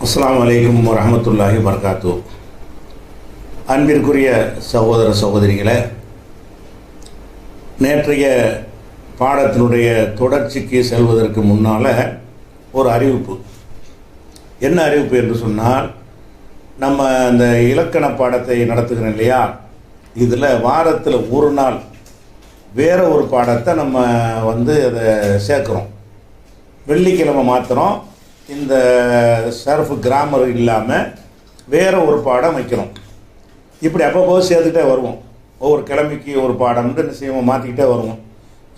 அஸ்ஸலாமு அலைக்கும் வரஹ்மத்துல்லாஹி வபரகாத்துஹு. அன்பிற்குரிய சகோதர சகோதரிகளே, நேற்றைய பாடத்தினுடைய தொடர்ச்சிக்கு செல்வதற்கு முன்னால் ஒரு அறிவிப்பு. என்ன அறிவிப்பு என்று சொன்னால், நம்ம அந்த இலக்கண பாடத்தை நடத்துகிறோம் இல்லையா, இதில் வாரத்தில் ஒரு நாள் வேறு ஒரு பாடத்தை நம்ம அதை சேர்க்குறோம். வெள்ளிக்கிழமை மாத்திரம் இந்த சர்ஃப் கிராமர் இல்லாமல் வேறு ஒரு பாடம் வைக்கிறோம். இப்படி அப்பப்போ சேர்த்துக்கிட்டே வருவோம். ஒவ்வொரு கிழமைக்கு ஒரு பாடம்னு என்ன செய்வோம், மாற்றிக்கிட்டே வருவோம்.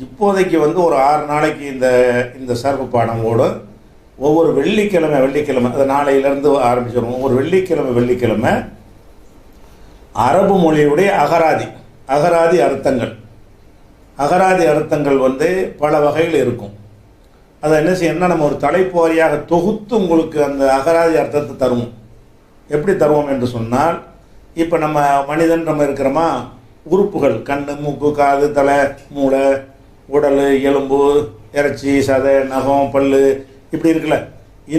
இப்போதைக்கு ஒரு 6 நாளைக்கு இந்த சர்ஃப் பாடம் ஓடும். ஒவ்வொரு வெள்ளிக்கிழமை அது நாளையிலேருந்து ஆரம்பிச்சிடுவோம். ஒவ்வொரு வெள்ளிக்கிழமை அரபு மொழியுடைய அகராதி அர்த்தங்கள் பல வகையில் இருக்கும். அதை என்ன செய்யணும்னா, நம்ம ஒரு தலைப்பு வாரியாக தொகுத்து உங்களுக்கு அந்த அகராதி அர்த்தத்தை தருவோம். எப்படி தருவோம் என்று சொன்னால், இப்போ நம்ம மனிதன் இருக்கிறோமா, உறுப்புகள் கண், மூக்கு, காது, தலை, மூளை, உடல், எலும்பு, இறைச்சி, சதை, நகம், பல், இப்படி இருக்குல்ல,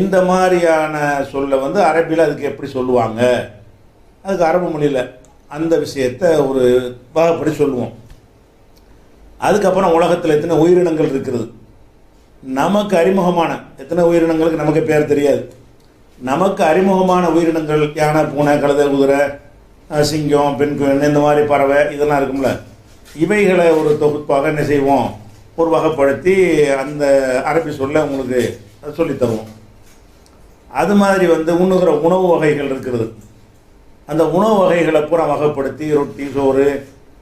இந்த மாதிரியான சொல்ல அரபியில் அதுக்கு எப்படி சொல்லுவாங்க, அதுக்கு அரபு மொழியில் அந்த விஷயத்தை ஒரு வகைப்படி சொல்லுவோம். அதுக்கப்புறம் உலகத்தில் எத்தனை உயிரினங்கள் இருக்கிறது, நமக்கு அறிமுகமான எத்தனை உயிரினங்களுக்கு நமக்கு பேர் தெரியாது, நமக்கு அறிமுகமான உயிரினங்கள் யானை, பூனை, கழுதை, குதிரை, சிங்கம், பெண்குயின், இந்த மாதிரி பறவை இதெல்லாம் இருக்கும்ல, இவைகளை ஒரு தொகுப்பாக என்ன செய்வோம், ஒரு வகைப்படுத்தி அந்த அரபி சொல்ல உங்களுக்கு சொல்லித்தருவோம். அது மாதிரி உண்ணுகிற உணவு வகைகள் இருக்கிறது. அந்த உணவு வகைகளை பூரா வகைப்படுத்தி ரொட்டி, சோறு,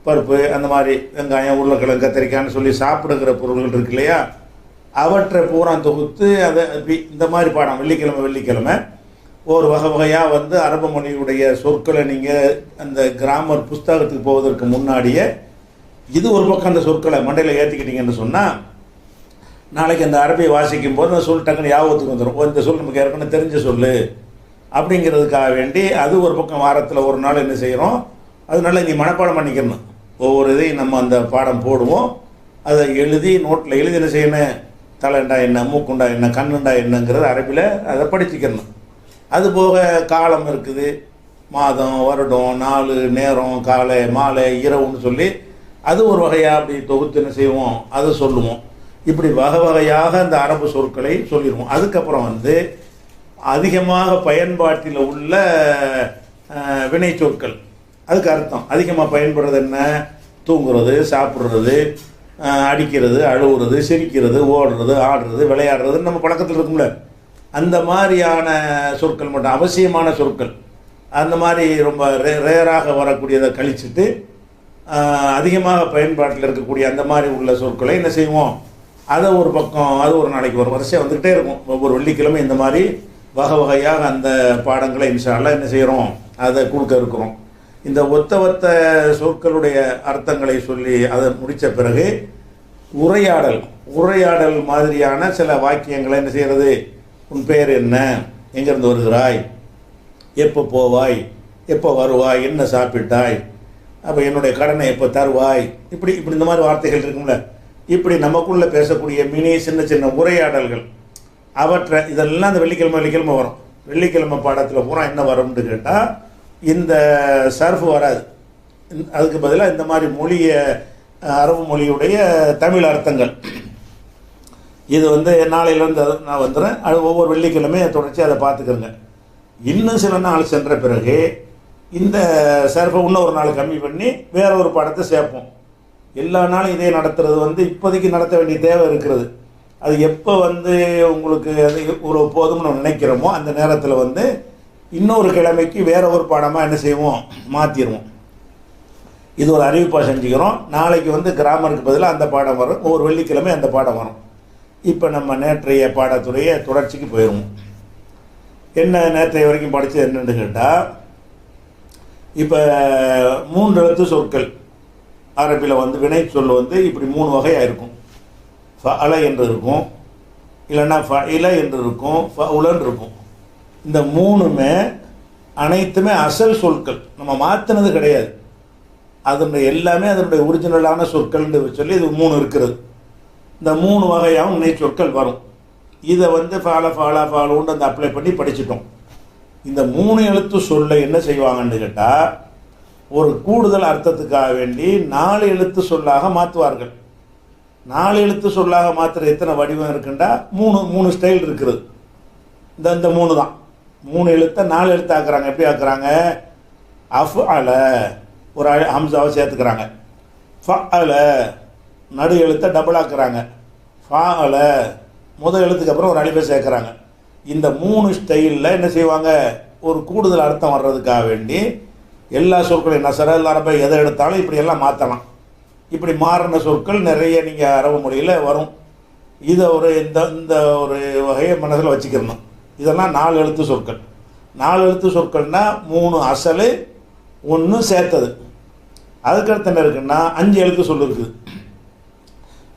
பருப்பு, அந்த மாதிரி வெங்காயம், உருளைக்கிழங்கு, கத்திரிக்காய்னு சொல்லி சாப்பிடுகிற பொருள்கள் இருக்கு இல்லையா, அவற்றை பூரா தொகுத்து அதை இந்த மாதிரி பாடம் வெள்ளிக்கிழமை ஒரு வகையாக அரபு மொழியுடைய சொற்களை நீங்கள் அந்த கிராமர் புஸ்தகத்துக்கு போவதற்கு முன்னாடியே இது ஒரு பக்கம் அந்த சொற்களை மண்டையில் ஏற்றிக்கிட்டீங்கன்னு சொன்னால், நாளைக்கு அந்த அரபியை வாசிக்கும் போது அந்த சொல் டக்குன்னு ஞாபகத்துக்கு வந்துடும். இந்த சொல் நமக்கு ஏற்கனவே தெரிஞ்ச சொல் அப்படிங்கிறதுக்காக வேண்டி அது ஒரு பக்கம் வாரத்தில் ஒரு நாள் என்ன செய்கிறோம், அதனால நீ மனப்பாடம் பண்ணிக்கணும். ஒவ்வொரு இதையும் நம்ம அந்த பாடம் போடுவோம். அதை எழுதி நோட்டில் எழுதி என்ன செய்யணும், தலைண்டா என்ன, மூக்குண்டா என்ன, கண்ணுண்டா என்னங்கிறது அரபியில் அதை படிச்சுக்கணும். அதுபோக காலம் இருக்குது, மாதம், வருடம், நாள், நேரம், காலை, மாலை, இரவுன்னு சொல்லி அது ஒரு வகையாக அப்படி தொகுத்து என்ன செய்வோம், அதை சொல்லுவோம். இப்படி வகையாக அந்த அரபு சொற்களை சொல்லிடுவோம். அதுக்கப்புறம் அதிகமாக பயன்பாட்டில் உள்ள வினை சொற்கள், அதுக்கு அர்த்தம். அதிகமாக பயன்படுறது என்ன, தூங்குறது, சாப்பிட்றது, அடிக்கிறது, அழுவுறது, சிரிக்கிறது, ஓடுறது, ஆடுறது, விளையாடுறது நம்ம பழக்கத்தில் இருக்கும்ல, அந்த மாதிரியான சொற்கள் மட்டும், அவசியமான சொற்கள், அந்த மாதிரி ரொம்ப ரேராக வரக்கூடியதை கழிச்சுட்டு அதிகமாக பயன்பாட்டில் இருக்கக்கூடிய அந்த மாதிரி உள்ள சொற்களை என்ன செய்வோம், அதை ஒரு பக்கம், அது ஒரு நாளைக்கு ஒரு வரிசையாக வந்துக்கிட்டே இருக்கும். ஒவ்வொரு வெள்ளிக்கிழமை இந்த மாதிரி வகையாக அந்த பாடங்களை இன்ஷா அல்லாஹ் என்ன செய்கிறோம், அதை கொடுக்க இருக்கிறோம். இந்த ஒத்த சொற்களுடைய அர்த்தங்களை சொல்லி அதை முடித்த பிறகு உரையாடல் மாதிரியான சில வாக்கியங்களை என்ன செய்கிறது, உன் பெயர் என்ன, எங்கேருந்து வருகிறாய், எப்போ போவாய், எப்போ வருவாய், என்ன சாப்பிட்டாய், அப்போ என்னுடைய கடனை எப்போ தருவாய், இப்படி இந்த மாதிரி வார்த்தைகள் இருக்கும்ல, இப்படி நமக்குள்ளே பேசக்கூடிய மினி சின்ன உரையாடல்கள், அவற்றை இதெல்லாம் அந்த வெள்ளிக்கிழமை வரும். வெள்ளிக்கிழமை பாடத்தில் பூரா என்ன வரும்னு கேட்டால், இந்த சர்ஃப் வராது. அதுக்கு பதிலாக இந்த மாதிரி மொழியை, அரபு மொழியுடைய தமிழ் அர்த்தங்கள், இது நாளையிலேருந்து நான் வந்துடுறேன். அது ஒவ்வொரு வெள்ளிக்கிழமையை தொடர்ச்சி அதை பார்த்துக்கிறேங்க. இன்னும் சில நாள் சென்ற பிறகு இந்த சர்ஃபை இன்னும் ஒரு நாள் கம்மி பண்ணி வேற ஒரு பாடத்தை சேர்ப்போம். எல்லா நாளும் இதே நடத்துறது இப்போதைக்கு நடத்த வேண்டிய தேவை இருக்கிறது. அது எப்போ உங்களுக்கு அது ஒரு போதும்னு நம்ம நினைக்கிறோமோ அந்த நேரத்தில் இன்னொரு கிழமைக்கு வேற ஒரு பாடமாக என்ன செய்வோம், மாற்றிடுவோம். இது ஒரு அறிவிப்பாக செஞ்சுக்கிறோம். நாளைக்கு கிராமருக்கு பதிலாக அந்த பாடம் வரும். ஒவ்வொரு வெள்ளிக்கிழமை அந்த பாடம் வரும். இப்போ நம்ம நேற்றைய பாடத்துடைய தொடர்ச்சிக்கு போயிடுவோம். என்ன நேற்றைய வரைக்கும் படித்தது என்னென்னு கேட்டால், இப்போ 3 எழுத்து சொற்கள் அரபியில் வினை சொல் இப்படி 3 வகையாக இருக்கும். ஃபஅல என்று இருக்கும், இல்லைன்னா ஃபஇல என்று இருக்கும், ஃபஉலன்னு இருக்கும். இந்த 3மே அனைத்துமே அசல் சொற்கள், நம்ம மாற்றினது கிடையாது. அதனுடைய எல்லாமே அதனுடைய ஒரிஜினலான சொற்கள்னு சொல்லி இது 3 இருக்கிறது. இந்த 3 வகையாகவும் வினை சொற்கள் வரும். இதை ஃபாலா ஃபாலூன்னு அந்த அப்ளை பண்ணி படிச்சுட்டோம். இந்த 3 எழுத்து சொல்லை என்ன செய்வாங்கன்னு கேட்டால் ஒரு கூடுதல் அர்த்தத்துக்காக வேண்டி 4 எழுத்து சொல்லாக மாற்றுவார்கள். 4 எழுத்து சொல்லாக மாற்றுற எத்தனை வடிவம் இருக்குண்டா 3 ஸ்டைல் இருக்குது. இந்த 3 தான். 3 எழுத்தை 4 எழுத்து ஆக்குறாங்க. எப்படி ஆக்குறாங்க? அஃப் அல ஒரு ஹம்சாவை சேர்த்துக்கிறாங்க. ஃப அல நடு எழுத்தை டபுள் ஆக்குறாங்க. ஃபா அல முதல் எழுத்துக்கு அப்புறம் ஒரு அலிஃபை சேர்க்குறாங்க. இந்த 3 ஸ்டைலில் என்ன செய்வாங்க? ஒரு கூடுதல் அர்த்தம் வர்றதுக்காக வேண்டி எல்லா சொற்களையும் நசர அரபை எதை எடுத்தாலும் இப்படியெல்லாம் மாற்றலாம். இப்படி மாறின சொற்கள் நிறைய நீங்கள் அரபு மொழியில் வரும். இதை இந்த ஒரு வகையை மனசில் வச்சுக்கிறணும். இதெல்லாம் 4 எழுத்து சொற்கள். 4 எழுத்து சொற்கள்னால் 3 அசல் 1 சேர்த்தது. அதுக்கடுத்து என்ன இருக்குன்னா 5 எழுத்து சொல் இருக்குது.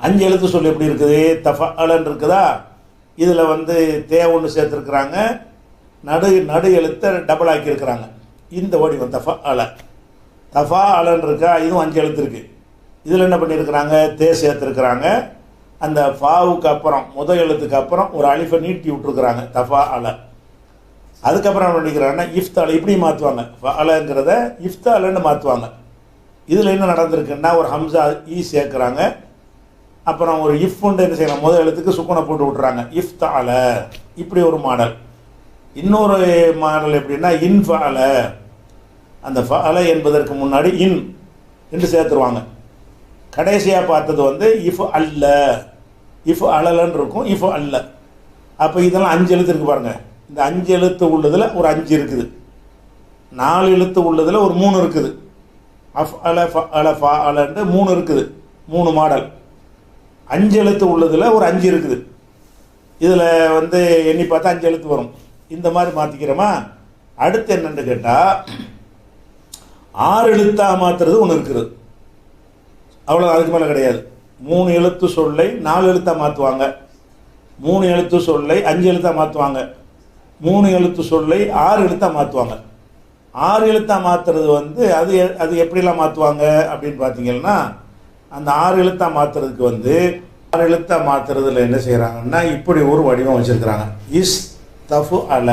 5 எழுத்து சொல் எப்படி இருக்குது? தஃஅலன்னு இருக்குதா? இதில் தே 1 சேர்த்துருக்குறாங்க. நடு எழுத்தை டபுள் ஆக்கியிருக்கிறாங்க. இந்த வடிவம் தஃஅலன்னு இருக்கா? இதுவும் 5 எழுத்து இருக்குது. இதில் என்ன பண்ணியிருக்கிறாங்க? தே சேர்த்துருக்குறாங்க. அந்த ஃபாவுக்கு அப்புறம் முதல் எழுத்துக்கு அப்புறம் ஒரு அலிஃபை நீட்டி விட்டுருக்குறாங்க. தஃஅல. அதுக்கப்புறம் என்ன பண்ணிக்கிறாங்கன்னா இஃப்தால இப்படி மாற்றுவாங்க. ஃபஅலங்கிறத இஃப்தாலன்னு மாற்றுவாங்க. இதில் என்ன நடந்திருக்குன்னா ஒரு ஹம்சா ஈ சேர்க்குறாங்க. அப்புறம் ஒரு இஃப்ன்னு என்ன செய்யலாம்? முதல் எழுத்துக்கு சுக்குனை போட்டு விட்டுறாங்க. இஃப்தால. இப்படி ஒரு மாடல். இன்னொரு மாடல் எப்படின்னா இன்ஃபஅல. அந்த ஃபஅல என்பதற்கு முன்னாடி இன் என்று சேர்த்துருவாங்க. கடைசியாக பார்த்தது இஃப் அல்ல. இஃப் அலலன்னு இருக்கும். இஃப் அல்ல. அப்போ இதெல்லாம் 5 எழுத்து இருக்குது பாருங்கள். இந்த 5 எழுத்து உள்ளதில் ஒரு 5 இருக்குது. 4 எழுத்து உள்ளதில் ஒரு 3 இருக்குது. அஃப் அல ஃப அல ஃபா அலன்ட்டு 3 இருக்குது. 3 மாடல். 5 எழுத்து உள்ளதில் ஒரு 5 இருக்குது. இதில் எண்ணி பார்த்தா 5 எழுத்து வரும். இந்த மாதிரி மாற்றிக்கிறோமா? அடுத்து என்னென்னு கேட்டால் 6 எழுத்தாக மாற்றுறது ஒன்று இருக்குது. அவ்வளோ, அதுக்கு மேலே கிடையாது. 3 எழுத்து சொல்லை 4 எழுத்தாக மாற்றுவாங்க. 3 எழுத்து சொல்லை 5 எழுத்தாக மாற்றுவாங்க. 3 எழுத்து சொல்லை 6 எழுத்தாக மாற்றுவாங்க. 6 எழுத்தாக மாற்றுறது அது எப்படிலாம் மாற்றுவாங்க அப்படின்னு பார்த்தீங்கன்னா அந்த 6 எழுத்தாக மாற்றுறதுக்கு 6 எழுத்தாக மாற்றுறதுல என்ன செய்கிறாங்கன்னா இப்படி ஒரு வடிவம் வச்சுருக்கிறாங்க. இஸ் தஃபு அல.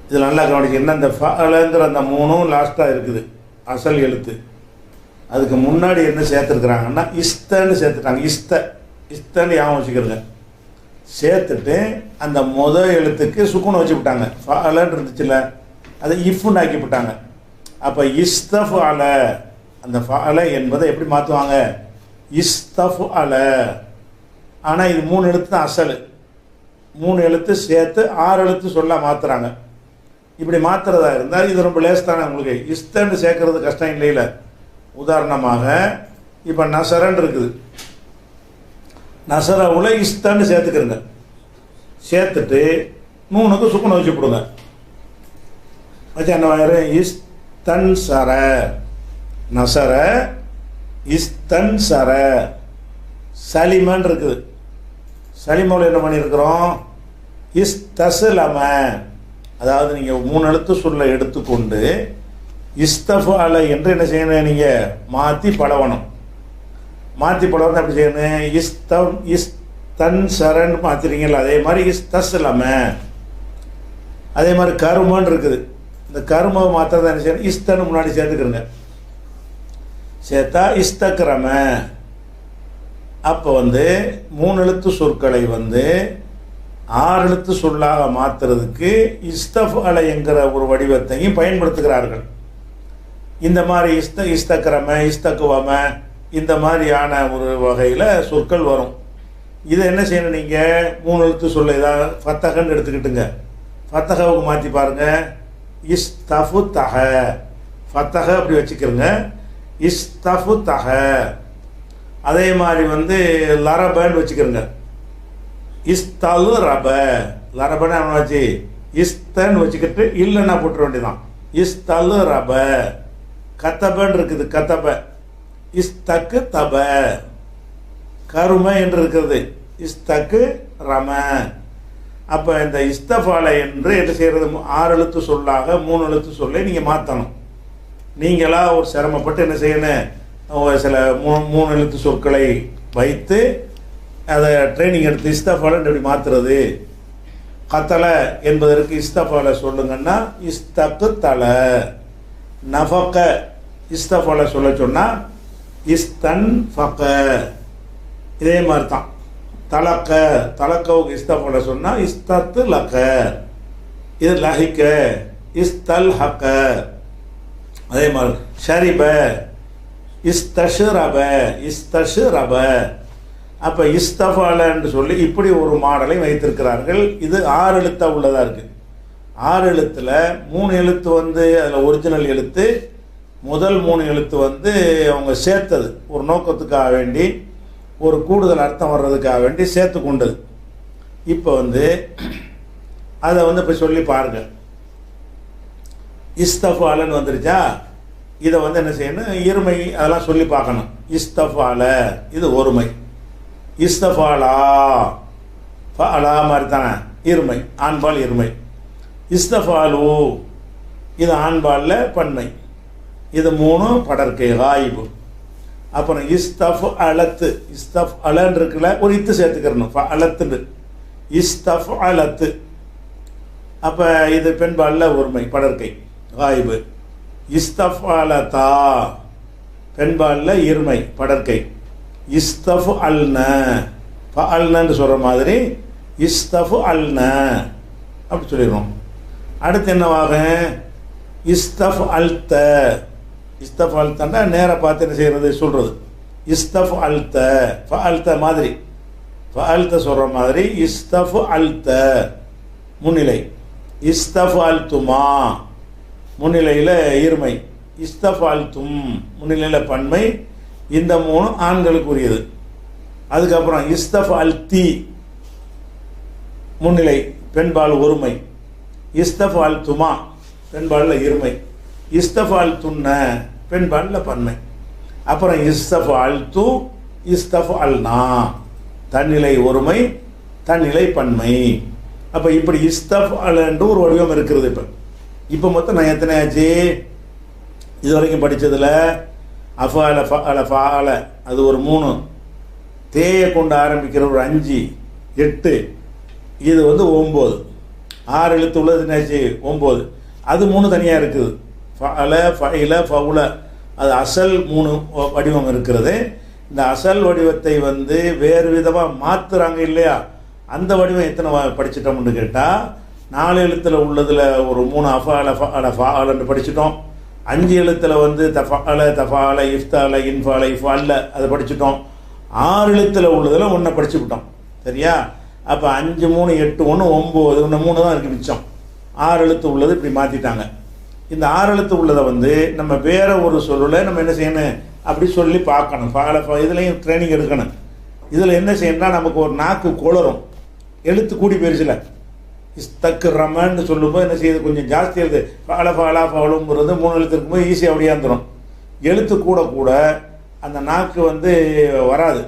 இதில் நல்லா கவனிச்சு என்ன, இந்த ஃப அலங்கிற அந்த 3 லாஸ்ட்டாக இருக்குது அசல் எழுத்து. அதுக்கு முன்னாடி என்ன சேர்த்துருக்குறாங்கன்னா இஸ்தன்னு சேர்த்துட்டாங்க. இஸ்தன்னு ஞாபகம் வச்சுக்கிறங்க. சேர்த்துட்டு அந்த எழுத்துக்கு சுக்குனை வச்சு விட்டாங்க. ஃப அலன்னு இருந்துச்சுல்ல, அதை இஃப்னு ஆக்கி விட்டாங்க. அப்போ இஸ்தஃபு அல. அந்த ஃப அல என்பதை எப்படி மாற்றுவாங்க? இஸ்தஃபு அல. ஆனால் இது 3 எழுத்து தான் அசல். 3 எழுத்து சேர்த்து 6 எழுத்து சொல்ல மாற்றுறாங்க. இப்படி மாற்றுறதா இருந்தால் இது ரொம்ப லேஸ்தானே. உங்களுக்கு இஸ்தன்னு சேர்க்கறது கஷ்டம் இல்லையில. உதாரணமாக இப்போ நசரன் இருக்குது. நசரவுல இஸ்தன்னு சேர்த்துக்கிறங்க. சேர்த்துட்டு 3க்கு சுக்குனை வச்சு விடுங்க. வச்சு என்ன வாயிரு? இஸ்தன் சர. நசர இஸ்தன் சர. சலிமன் இருக்குது. சலிமாவில் என்ன பண்ணியிருக்கிறோம்? இஸ்தஸ்லம. அதாவது நீங்கள் 3 எழுத்து சொல்ல எடுத்துக்கொண்டு இஸ்தஃபு அல என்று என்ன செய்யணும்? நீங்கள் மாற்றி பழவணும். மாற்றி பழவணும் அப்படி செய்யணும். இஸ்தன் சரன் மாற்றிறீங்களா? அதே மாதிரி இஸ்தஸ்லம. அதே மாதிரி கருமன்னு இருக்குது. இந்த கருமாவை மாத்திரதான் என்ன செய்யணும்? இஸ்தன்னு முன்னாடி சேர்த்துக்கிறங்க. சேர்த்தா இஸ்தக்ரம. அப்போ 3 எழுத்து சொற்களை 6 எழுத்து சொல்லாக மாற்றுறதுக்கு இஸ்தஃப் அலை என்கிற ஒரு வடிவத்தையும் பயன்படுத்துகிறார்கள். இந்த மாதிரி இஸ்தக்ரம இஸ்தக்குவம இந்த மாதிரியான ஒரு வகையில் சொற்கள் வரும். இதை என்ன செய்யணும்? நீங்கள் 3 எழுத்து சொல்ல ஏதாவது ஃபத்தகன்னு எடுத்துக்கிட்டுங்க. ஃபத்தகாவுக்கு மாற்றி பாருங்கள். இஸ்தஃபு தஹ. ஃபத்தக அப்படி வச்சுக்கிறங்க. இஸ்தஃபு தஹ. அதே மாதிரி லரபன்னு வச்சுக்கிறங்க. இஸ்தலு ரப. லரபன்னு அவனை வச்சு இஸ்தன்னு வச்சுக்கிட்டு இல்லைன்னா போட்டுற வேண்டியதான். இஸ்தலு ரப. கத்தபன்னு இருக்குது. கத்தப. இஸ்தக்கு தப. கரும என்று இருக்கிறது. இஸ்தக்கு ரம. அப்போ இந்த இஸ்தஃபால என்று என்ன செய்கிறது? 6 எழுத்து சொல்லாக 3 எழுத்து சொல்லை நீங்கள் மாற்றணும். நீங்களாக ஒரு சிரமப்பட்டு என்ன செய்யணும்? சில 3 எழுத்து சொற்களை வைத்து அதை ட்ரைனிங் எடுத்து இஸ்தஃபாலன்னு எப்படி மாற்றுறது கத்தல என்பதற்கு இஸ்தஃபால சொல்லுங்கன்னா இஸ்தக்கு தல. நஃபக இஸ்தஃபால சொல்ல சொன்னால் இஸ்தன் ஃபக. இதே மாதிரி தான் தலக்க, தலக்கவுக்கு இஸ்தஃபால சொன்னால் இஸ்தத்து லக்க. இது லஹிக்க இஸ்தல் ஹக்க. அதே மாதிரி ஷரிப இஸ்தஷரப இஸ்தஷரப. அப்போ இஸ்தஃபாலன்னு சொல்லி இப்படி ஒரு மாடலை வைத்திருக்கிறார்கள். இது 6 எழுத்தாக உள்ளதாக இருக்குது. 6 எழுத்தில் 3 எழுத்து வந்து அதில் ஒரிஜினல் எழுத்து, முதல் 3 எழுத்து வந்து அவங்க சேர்த்தது ஒரு நோக்கத்துக்காக வேண்டி, ஒரு கூடுதல் அர்த்தம் வர்றதுக்காக வேண்டி சேர்த்து கொண்டது. இப்போ வந்து அதை வந்து இப்போ சொல்லி பாருங்க. இஸ்தஃபாலன்னு வந்துருச்சா, இதை வந்து என்ன செய்யணும், இருமை அதெல்லாம் சொல்லி பார்க்கணும். இஸ்தஃபால இது ஒருமை. இஸ்தஃபாலா ஃபஅலா மாதிரி தானே இருமை, ஆண்பால் இருமை. இஸ்தஃபாலு இது ஆண்பாலில் பன்மை. இது 3 படற்கை காயிபு. அப்புறம் இஸ்தஃப் அலத்து, இஸ்தஃப் அலன்னு இருக்குல்ல, ஒரு இத்து சேர்த்துக்கிறணும். அலத்துண்டு இஸ்தஃப் அலத்து. அப்போ இது பெண்பாலில் ஒருமை படற்கை காயிபு. இஸ்தஃப் அலதா பெண்பாலில் இருமை படற்கை. இஸ்தஃப் அல்ன அல்னன்னு சொல்கிற மாதிரி இஸ்தஃப் அல்ன அப்படி சொல்லிடுறோம். அடுத்து என்னவாக இஸ்தஃப் அல்த. இஸ்தஃப் அல்தன்னா நேராக பார்த்து என்ன செய்கிறது சொல்கிறது. இஸ்தஃப் அல்த அல்த மாதிரி அல்த சொல்கிற மாதிரி இஸ்தஃப் அல்த முன்னிலை. இஸ்தஃப் அல்துமா முன்னிலையில் இருமை. இஸ்தஃப் அல்தும் முன்னிலையில் பன்மை. இந்த 3 ஆண்களுக்கு உரியது. அதுக்கப்புறம் இஸ்தஃப் அல்தி முன்னிலை பெண்பால் ஒருமை. இஸ்தஃப் அல்துமா பெண்பாலில் இருமை. இஸ்தஃப் அல்துன்ன பெண்பாலில் பன்மை. அப்புறம் இஸ்தஃப் அல்து இஸ்தஃப் அல்னா தன்னிலை ஒருமை தன்னிலை பன்மை. அப்போ இப்படி இஸ்தஃப் அலன்று ஒரு வடிவம் இருக்கிறது. இப்போ மொத்தம் நான் எத்தனை ஆச்சு இது வரைக்கும் படித்ததில்? அஃபால ஃபஅல ஃபஅல அது ஒரு 3, தேயை கொண்டு ஆரம்பிக்கிற ஒரு 5, 8, இது வந்து 9. 6 எழுத்து உள்ளது என்னாச்சு 9. அது 3 தனியாக இருக்குது. ஃபஅல ஃபஇல ஃபவுல அது அசல் 3 வடிவம் இருக்கிறது. இந்த அசல் வடிவத்தை வந்து வேறு விதமாக மாற்றுறாங்க இல்லையா, அந்த வடிவம் எத்தனை படிச்சிட்டோம்னு கேட்டால் 4 எழுத்தில் உள்ளதில் ஒரு 3 அஃபால ஃபஅல ஃபஅலன்னு படிச்சிட்டோம். 5 எழுத்தில் வந்து தஃபால தஃபால இஃப்தால இன்ஃபால இஃபால அதை படிச்சுட்டோம். 6 எழுத்தில் உள்ளதில் 1 படிச்சுக்கிட்டோம். சரியா? அப்போ 5 3 8 1 9 இன்னும் 3 தான் இருக்குது மிச்சம். 6 எழுத்து உள்ளது இப்படி மாற்றிட்டாங்க. இந்த 6 எழுத்து உள்ளதை வந்து நம்ம வேற ஒரு சொல்லில் நம்ம என்ன செய்யணும் அப்படி சொல்லி பார்க்கணும். இதுலேயும் ட்ரைனிங் எடுக்கணும். இதில் என்ன செய்யணும்னா நமக்கு ஒரு நாக்கு குளரும், எழுத்து கூடி போயிருச்சுல. இஸ்தக்கு ரமன்னு சொல்லும்போது என்ன செய்யுது, கொஞ்சம் ஜாஸ்தி எழுது. ஃபால ஃபாலா ஃபாலுங்கிறது 3 எழுத்து இருக்கும்போது ஈஸியாக அப்படியாந்துடும். எழுத்து கூட கூட அந்த நாக்கு வந்து வராது.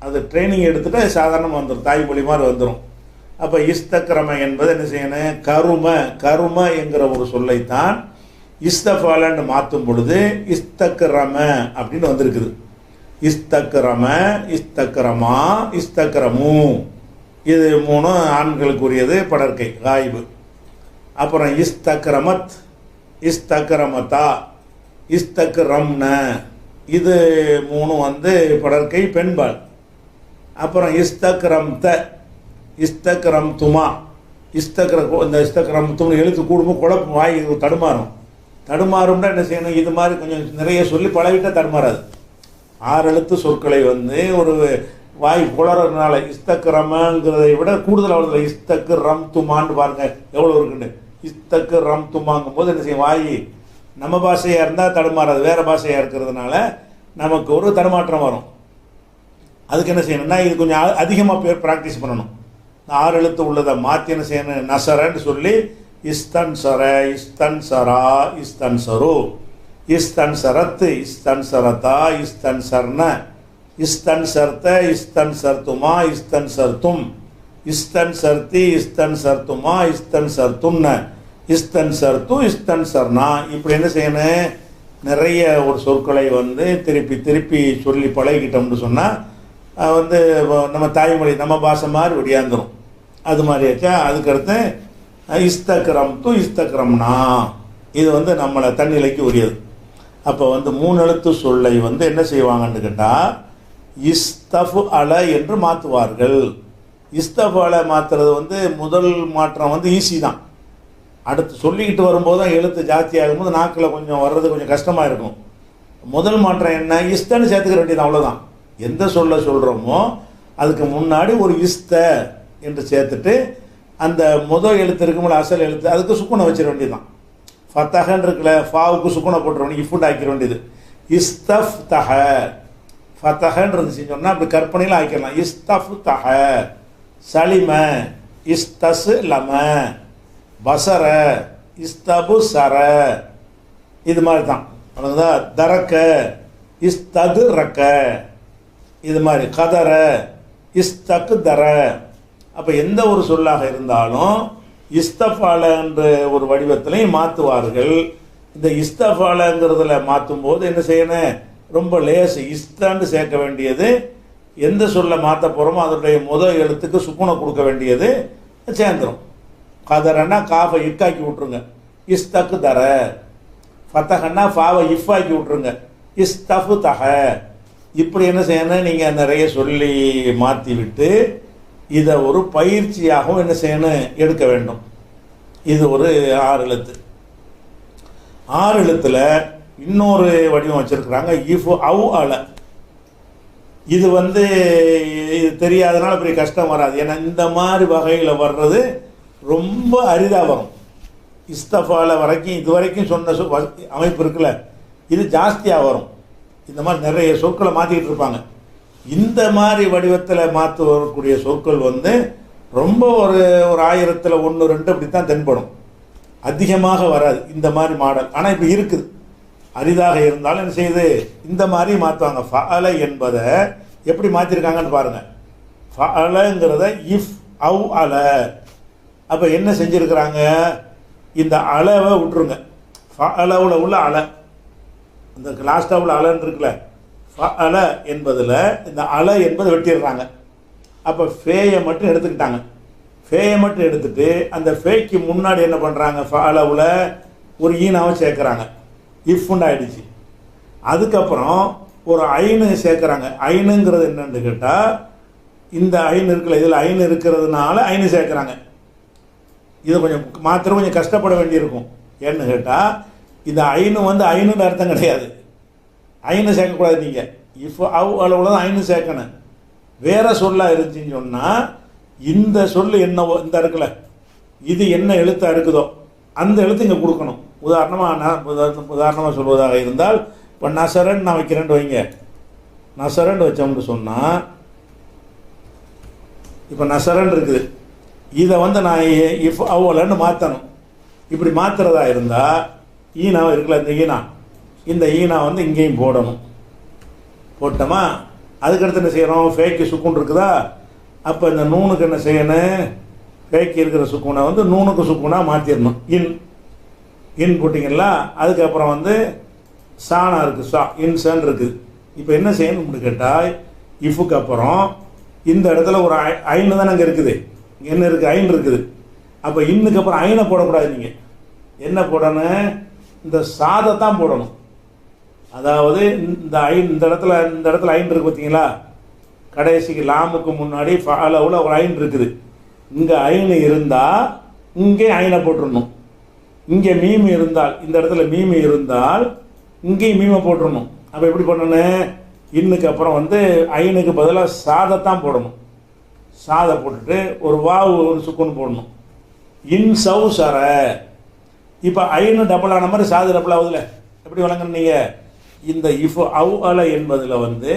அது ட்ரைனிங் எடுத்துகிட்டு சாதாரணமாக வந்துடும், தாய்மொழி மாதிரி வந்துடும். அப்போ இஸ்தக்ரம என்பது என்ன செய்யணும், கரும என்கிற ஒரு சொல்லைத்தான் இஸ்தஃபாலன்னு மாற்றும் பொழுது இஸ்தக்ரம அப்படின்னு வந்திருக்குது. இஸ்தக்ரம இஸ்தக்ரமா இஸ்தக்ரமு இது 3 ஆண்களுக்குரியது படற்கை காய்பு. அப்புறம் இஸ்தக்ரமத் இஸ்தக்ரமதா இஸ்தக்ரம்ன இது 3 வந்து படற்கை பெண்பால். அப்புறம் இஸ்தக்ரம்த இஸ்தக்ரம்துமா இந்த இஸ்தக்ரம்தும் எழுத்து கூடும்போது குழப்பம் வாய் தடுமாறும்னா என்ன செய்யணும், இது மாதிரி கொஞ்சம் நிறைய சொல்லி பழகிட்டால் தடுமாறாது. 6 எழுத்து சொற்களை வந்து ஒரு வாய் குளறதுனால இஸ்தக்ரமங்கிறதை விட கூடுதல் அவ்வளோ இஸ்தக்கு ரம் துமான்னு பாருங்க எவ்வளோ இருக்குன்னு. இஸ்தக்கு ரம் துமாங்கும் போது என்ன செய்யும், வாய் நம்ம பாஷையாக இருந்தால் தடுமாறாது, வேறு பாஷையாக இருக்கிறதுனால நமக்கு ஒரு தடுமாற்றம் வரும். அதுக்கு என்ன செய்யணும்னா இது கொஞ்சம் அதிகமாக பேர் ப்ராக்டிஸ் பண்ணணும். 6 எழுத்து உள்ளதை மாற்றி என்ன செய்யணும், நசரன்னு சொல்லி இஸ்தன்சர இஸ்தன்சரா இஸ்தன்சரு இஸ்தன்சரத்து இஸ்தன்சரதா இஸ்தன்சர்ன இஸ்தன்சர்த்த இஸ்தன்சர்த்துமா இஸ்தன்சர்த்தும் இஸ்தன்சர்த்தி இஸ்தன்சர்த்துமா இஸ்தன்சர்த்துன்ன இஸ்தன்சர்த்து இஸ்தன்சர்னா இப்படி என்ன செய்யணும், நிறைய ஒரு சொற்களை வந்து திருப்பி திருப்பி சொல்லி பழகிக்கிட்டோம்னு சொன்னால் வந்து நம்ம தாய்மொழி நம்ம பாஷை மாதிரி ஒடியாந்துடும். அது மாதிரி ஆச்சா. அதுக்கடுத்து இஸ்தக்ரம் து இஸ்தக்ரம்னா, இது வந்து நம்மளை தன்னிலைக்கு உரியது. அப்போ வந்து 3 எழுத்து சொல்லை வந்து என்ன செய்வாங்கன்னு கேட்டால் இஸ்தஃபு அல என்று மாற்றுவார்கள். இஸ்தஃபு அல மாற்றுறது வந்து முதல் மாற்றம் வந்து ஈஸி தான். அடுத்து சொல்லிக்கிட்டு வரும்போது தான் எழுத்து ஜாஸ்தி ஆகும்போது நாக்கில் கொஞ்சம் வர்றது கொஞ்சம் கஷ்டமாக இருக்கும். முதல் மாற்றம் என்ன, இஸ்தன்னு சேர்த்துக்கிற வேண்டியது, அவ்வளோதான். எந்த சொல்ல சொல்கிறோமோ அதுக்கு முன்னாடி ஒரு இஸ்த என்று சேர்த்துட்டு அந்த முதல் எழுத்து இருக்கும்போது அசல் எழுத்து அதுக்கு சுக்குனை வச்சிட வேண்டியது தான். ஃபத்தஹன்னு இருக்குல்ல, ஃபாவுக்கு சுக்குனை போட்டுற வேண்டியது, இஃபுட் ஆக்கிற வேண்டியது. இஸ்தஃப் தஹ, ஃபத்தஹன்னு இருந்துச்சு சொன்னால் அப்படி கற்பனையில் ஆக்கிடலாம். இஸ்தஃப் தஹ, சலிம, இஸ்தஸ் லம, பசர, இஸ்தபு சர, இது மாதிரி தான். அவ்வளோதான். தரக்க, இஸ்தது ரக்க, இது மாதிரி. கதர, இஸ்தக்கு தர. அப்போ எந்த ஒரு சொல்லாக இருந்தாலும் இஸ்தஃபால என்ற ஒரு வடிவத்திலையும் மாற்றுவார்கள். இந்த இஸ்தஃபாலங்கிறதுல மாற்றும் போது என்ன செய்யணும், ரொம்ப லேசு. இஸ்தான்னு சேர்க்க வேண்டியது, எந்த சொல்ல மாற்ற போகிறோமோ அதனுடைய முதல் எழுத்துக்கு சுக்குனை கொடுக்க வேண்டியது சேர்ந்துடும். கதரன்னா காஃபை இக்காக்கி விட்ருங்க, இஸ்தக்கு தர. ஃபத்தஹன்னா ஃபாவை இஃபாக்கி விட்ருங்க, இஸ்தஃபு தஹ. இப்படி என்ன செய்யணும், நீங்கள் நிறைய சொல்லி மாற்றி விட்டு இதை ஒரு பயிற்சியாகவும் என்ன செய்யணும், எடுக்க வேண்டும். இது ஒரு 6 எழுத்து. 6 எழுத்தில் இன்னொரு வடிவம் வச்சுருக்குறாங்க, இஃபு அவு அல. இது வந்து இது தெரியாதனால பெரிய கஷ்டம் வராது. ஏன்னா இந்த மாதிரி வகையில் வர்றது ரொம்ப அரிதாக வரும். இஸ்தஃபால வரைக்கும் இது வரைக்கும் சொன்ன அமைப்பு இருக்குல்ல, இது ஜாஸ்தியாக வரும். இந்த மாதிரி நிறைய சொற்களை மாற்றிக்கிட்டு இருப்பாங்க. இந்த மாதிரி வடிவத்தில் மாற்ற வரக்கூடிய சொற்கள் வந்து ரொம்ப ஒரு 1000ல் 1 2 அப்படி தான் தென்படும், அதிகமாக வராது இந்த மாதிரி மாடல். ஆனால் இப்போ இருக்குது, அரிதாக இருந்தாலும் என்ன செய்யுது, இந்த மாதிரி மாற்றுவாங்க. ஃபஅல என்பதை எப்படி மாற்றிருக்காங்கன்னு பாருங்கள். ஃபஅலங்கிறத இஃப் அவு அல. அப்போ என்ன செஞ்சுருக்கிறாங்க, இந்த அளவை விட்டுருங்க. ஃபஅலவில் உள்ள அலை, இந்த லாஸ்ட்டாக உள்ள அலைன்னு இருக்குல்ல, ஃபஅல என்பதில் இந்த அலை என்பதை வெட்டிடுறாங்க. அப்போ ஃபேயை மட்டும் எடுத்துக்கிட்டாங்க. ஃபேயை மட்டும் எடுத்துட்டு அந்த ஃபேக்கு முன்னாடி என்ன பண்ணுறாங்க, ஃபஅலவில் ஒரு ஈனாவை சேர்க்குறாங்க, இஃப்னு ஆகிடுச்சு. அதுக்கப்புறம் ஒரு ஐனு சேர்க்குறாங்க. ஐனுங்கிறது என்னன்னு கேட்டால் இந்த ஐனு இருக்குல்ல, இதில் ஐனு இருக்கிறதுனால ஐனு சேர்க்குறாங்க. இதை கொஞ்சம் மாத்திரம் கொஞ்சம் கஷ்டப்பட வேண்டியிருக்கும். ஏன்னு கேட்டால் இந்த ஐனு வந்து ஐனுன்னு அர்த்தம் கிடையாது. ஐனு சேர்க்கக்கூடாது. நீங்கள் இஃப் அவு அளவில் தான் ஐனு சேர்க்கணும். வேறு சொல்லாக இருந்துச்சின்னு சொன்னால் இந்த சொல் என்னவோ, இந்த இருக்குல்ல, இது என்ன எழுத்தாக இருக்குதோ அந்த எழுத்து இங்கே கொடுக்கணும். உதாரணமாக சொல்வதாக இருந்தால், இப்போ நசரன் நான் வைக்கிறேன்ட்டு வைங்க. நசரன் வச்சோம்னு சொன்னால், இப்போ நசரன் இருக்குது, இதை வந்து நான் இஃப் அவ்வளோன்னு மாற்றணும். இப்படி மாற்றுறதா இருந்தால் ஈனா இருக்குல்ல, இந்த ஈனா வந்து இங்கேயும் போடணும். போட்டோமா, அதுக்கடுத்து என்ன செய்கிறோம், ஃபேக்கு சுக்குன் இருக்குதா, அப்போ இந்த நூனுக்கு என்ன செய்யணும், ஃபேக்கு இருக்கிற சுக்குனை வந்து நூனுக்கு சுக்குனாக மாற்றிடணும். இன் போட்டிங்களா, அதுக்கப்புறம் வந்து சானா இருக்குது, இன்சன் இருக்குது. இப்போ என்ன செய்யணும்னு கேட்டால், இஃபுக்கு அப்புறம் இந்த இடத்துல ஒரு ஐனு தான் அங்கே இருக்குது, என்ன இருக்குது, ஐன் இருக்குது. அப்போ இன்னுக்கு அப்புறம் ஐனை போடக்கூடாது. நீங்கள் என்ன போடணும், இந்த சாதத்தான் போடணும். அதாவது இந்த இடத்துல ஐன் இருக்குது பார்த்தீங்களா, கடைசிக்கு லாமுக்கு முன்னாடி ஃபஅலவுல ஒரு ஐன் இருக்குது. இங்கே ஐனு இருந்தால் இங்கே ஐனை போட்டுடணும். இங்கே மீமு இருந்தால், இந்த இடத்துல மீமு இருந்தால் இங்கேயும் மீமை போட்டுடணும். அப்போ எப்படி பண்ணணும், இன்னுக்கு அப்புறம் வந்து ஐனுக்கு பதிலாக சாதத்தான் போடணும். சாதை போட்டுட்டு ஒரு வாவு ஒரு சுக்குன்னு போடணும். இன் சவு சர. இப்போ ஐனு டபுள் ஆன மாதிரி சாது டபுள் ஆகுதுல, எப்படி வழங்கணும் நீங்கள், இந்த இஃப் அவு அல என்பதில் வந்து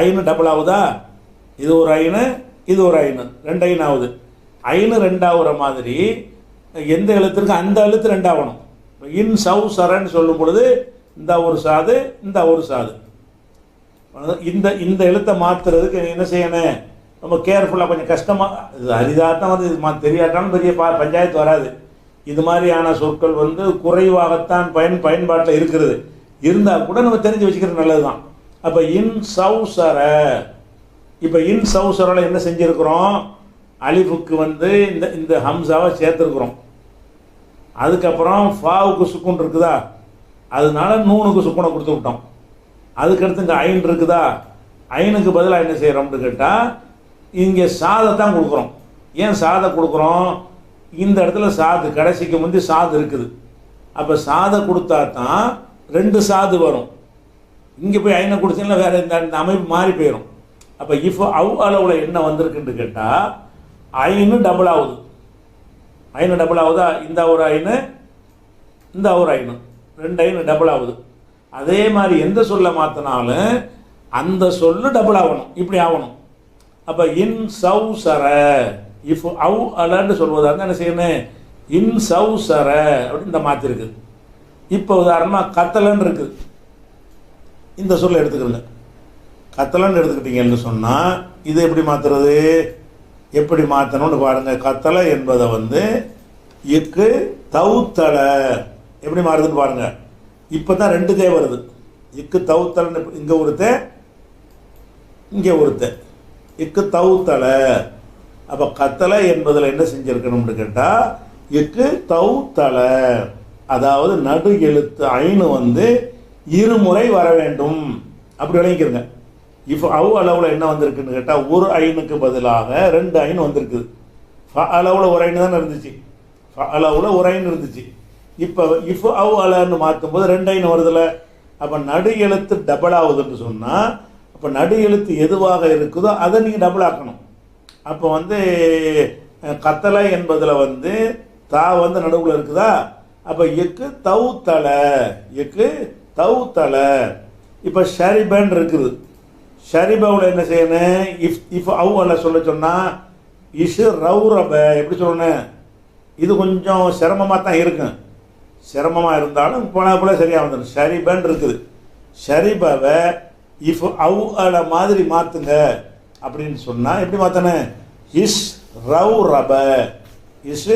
ஐனு டபுள் ஆகுதா, இது ஒரு ஐனு இது ஒரு ஐனு, 2 ஐன் ஆகுது. ஐனு 2 ஆகுற மாதிரி எந்த எழுத்துருக்கு அந்த எழுத்து 2 ஆகணும். இன் சவு சரன்னு சொல்லும் பொழுது இந்த ஒரு சாது இந்த ஒரு சாது, இந்த எழுத்தை மாற்றுறதுக்கு என்ன செய்யணும், ரொம்ப கேர்ஃபுல்லாக, கொஞ்சம் கஷ்டமாக. இது அரிதாட்டம் வந்து இது தெரியாட்டாலும் பெரிய பஞ்சாயத்து வராது. இது மாதிரியான சொற்கள் வந்து குறைவாகத்தான் பயன்பாட்டில் இருக்கிறது. இருந்தால் கூட நம்ம தெரிஞ்சு வச்சுக்கிறது நல்லது தான். அப்போ இன் சவுசர, இப்போ இன் சவுசரில் என்ன செஞ்சுருக்கிறோம், அலிஃபுக்கு வந்து இந்த இந்த ஹம்சாவை சேர்த்துருக்குறோம். அதுக்கப்புறம் ஃபாவுக்கு சுக்குன் இருக்குதா, அதனால நூனுக்கு சுக்குனை கொடுத்து விட்டோம். அதுக்கடுத்து இங்கே ஐன் இருக்குதா, ஐனுக்கு பதிலாக என்ன செய்கிறோம்னு கேட்டால் இங்கே சாதத்தான் கொடுக்குறோம். ஏன் சாதை கொடுக்குறோம்? இந்த இடத்துல சாது கடைசிக்கு முந்தி சாது இருக்குது. அப்போ சாதை கொடுத்தா தான் 2 சாது வரும். இங்கே போய் ஐனை கொடுத்தீங்கன்னா வேறு இந்த அமைப்பு மாறி போயிடும். அப்போ இஃப் அவ் அளவில் என்ன வந்திருக்குன்னு கேட்டால் ஐனு டபுள் ஆகுது. ஐனு டபுள் ஆகுதா, இந்த ஒரு ஐனு இந்த ஒரு ஐனு 2 ஐனு டபுள் ஆகுது. அதே மாதிரி எந்த சொல்ல மாற்றினாலும் அந்த சொல்லு டபுள் ஆகணும், இப்படி ஆகணும். அப்போ இன் சவ் சர இஃப் அவ் அலன்னு சொல்வதாக என்ன செய்யணும், இன் சவ் சர அப்படின்னு இந்த மாற்றிருக்கு. இப்போ உதாரணமாக கத்தலன்னு இருக்குது, இந்த சொல்லை எடுத்துக்கிறங்க. கத்தலன்னு எடுத்துக்கிட்டீங்கன்னு சொன்னால் இது எப்படி மாற்றுறது, எப்படி மாற்றணும்னு பாருங்கள். கத்தலை என்பதை வந்து இக்கு தவுத்தலை எப்படி மாறுதுன்னு பாருங்கள். இப்போ தான் 2 தே வருது. இக்கு தவுத்தலைன்னு இங்கே ஒருத்த இங்கே ஒருத்த இக்கு தவுத்தலை. அப்போ கத்தலை என்பதில் என்ன செஞ்சுருக்கணும்னு கேட்டால் இக்கு தவுத்தலை, அதாவது நடு எழுத்து ஐனு வந்து இருமுறை வர வேண்டும் அப்படி விளங்கிக்கிறங்க. இப்போ அவ் அளவில் என்ன வந்திருக்குன்னு கேட்டால் ஒரு ஐனுக்கு பதிலாக 2 ஐனு வந்திருக்குது. அளவில் ஒரு ஐனு தானே இருந்துச்சு, அளவில் ஒரு ஐனு இருந்துச்சு. இப்போ இஃப் அவ் அலன்னு மாற்றும்போது 2 ஐனு வருதில்ல. அப்போ நடு எழுத்து டபுள் ஆகுதுன்னு சொன்னால் அப்போ நடு எழுத்து எதுவாக இருக்குதோ அதை நீங்கள் டபுள் ஆக்கணும். அப்போ வந்து கத்தலை என்பதில் வந்து தா வந்து நடுவில் இருக்குதா, அப்போ எக்கு தவுத்தலை, எக்கு தவுத்தலை. இப்போ ஷரிபன் இருக்குது, ஷரிபாவில் என்ன செய்யணும், இஃப் இஃப் அவு அல்ல சொல்ல சொன்னால் இஷு ரவுரப எப்படி சொல்லணும். இது கொஞ்சம் சிரமமாக தான் இருக்கும், சிரமமாக இருந்தாலும் போன போல சரியாக வந்துடும். ஷரிபன் இருக்குது, ஷரிபாவை இஃப் அவு அல மாதிரி மாற்றுங்க அப்படின்னு சொன்னால் எப்படி மாற்றணும், இஸ் ரவுரப, இஸ்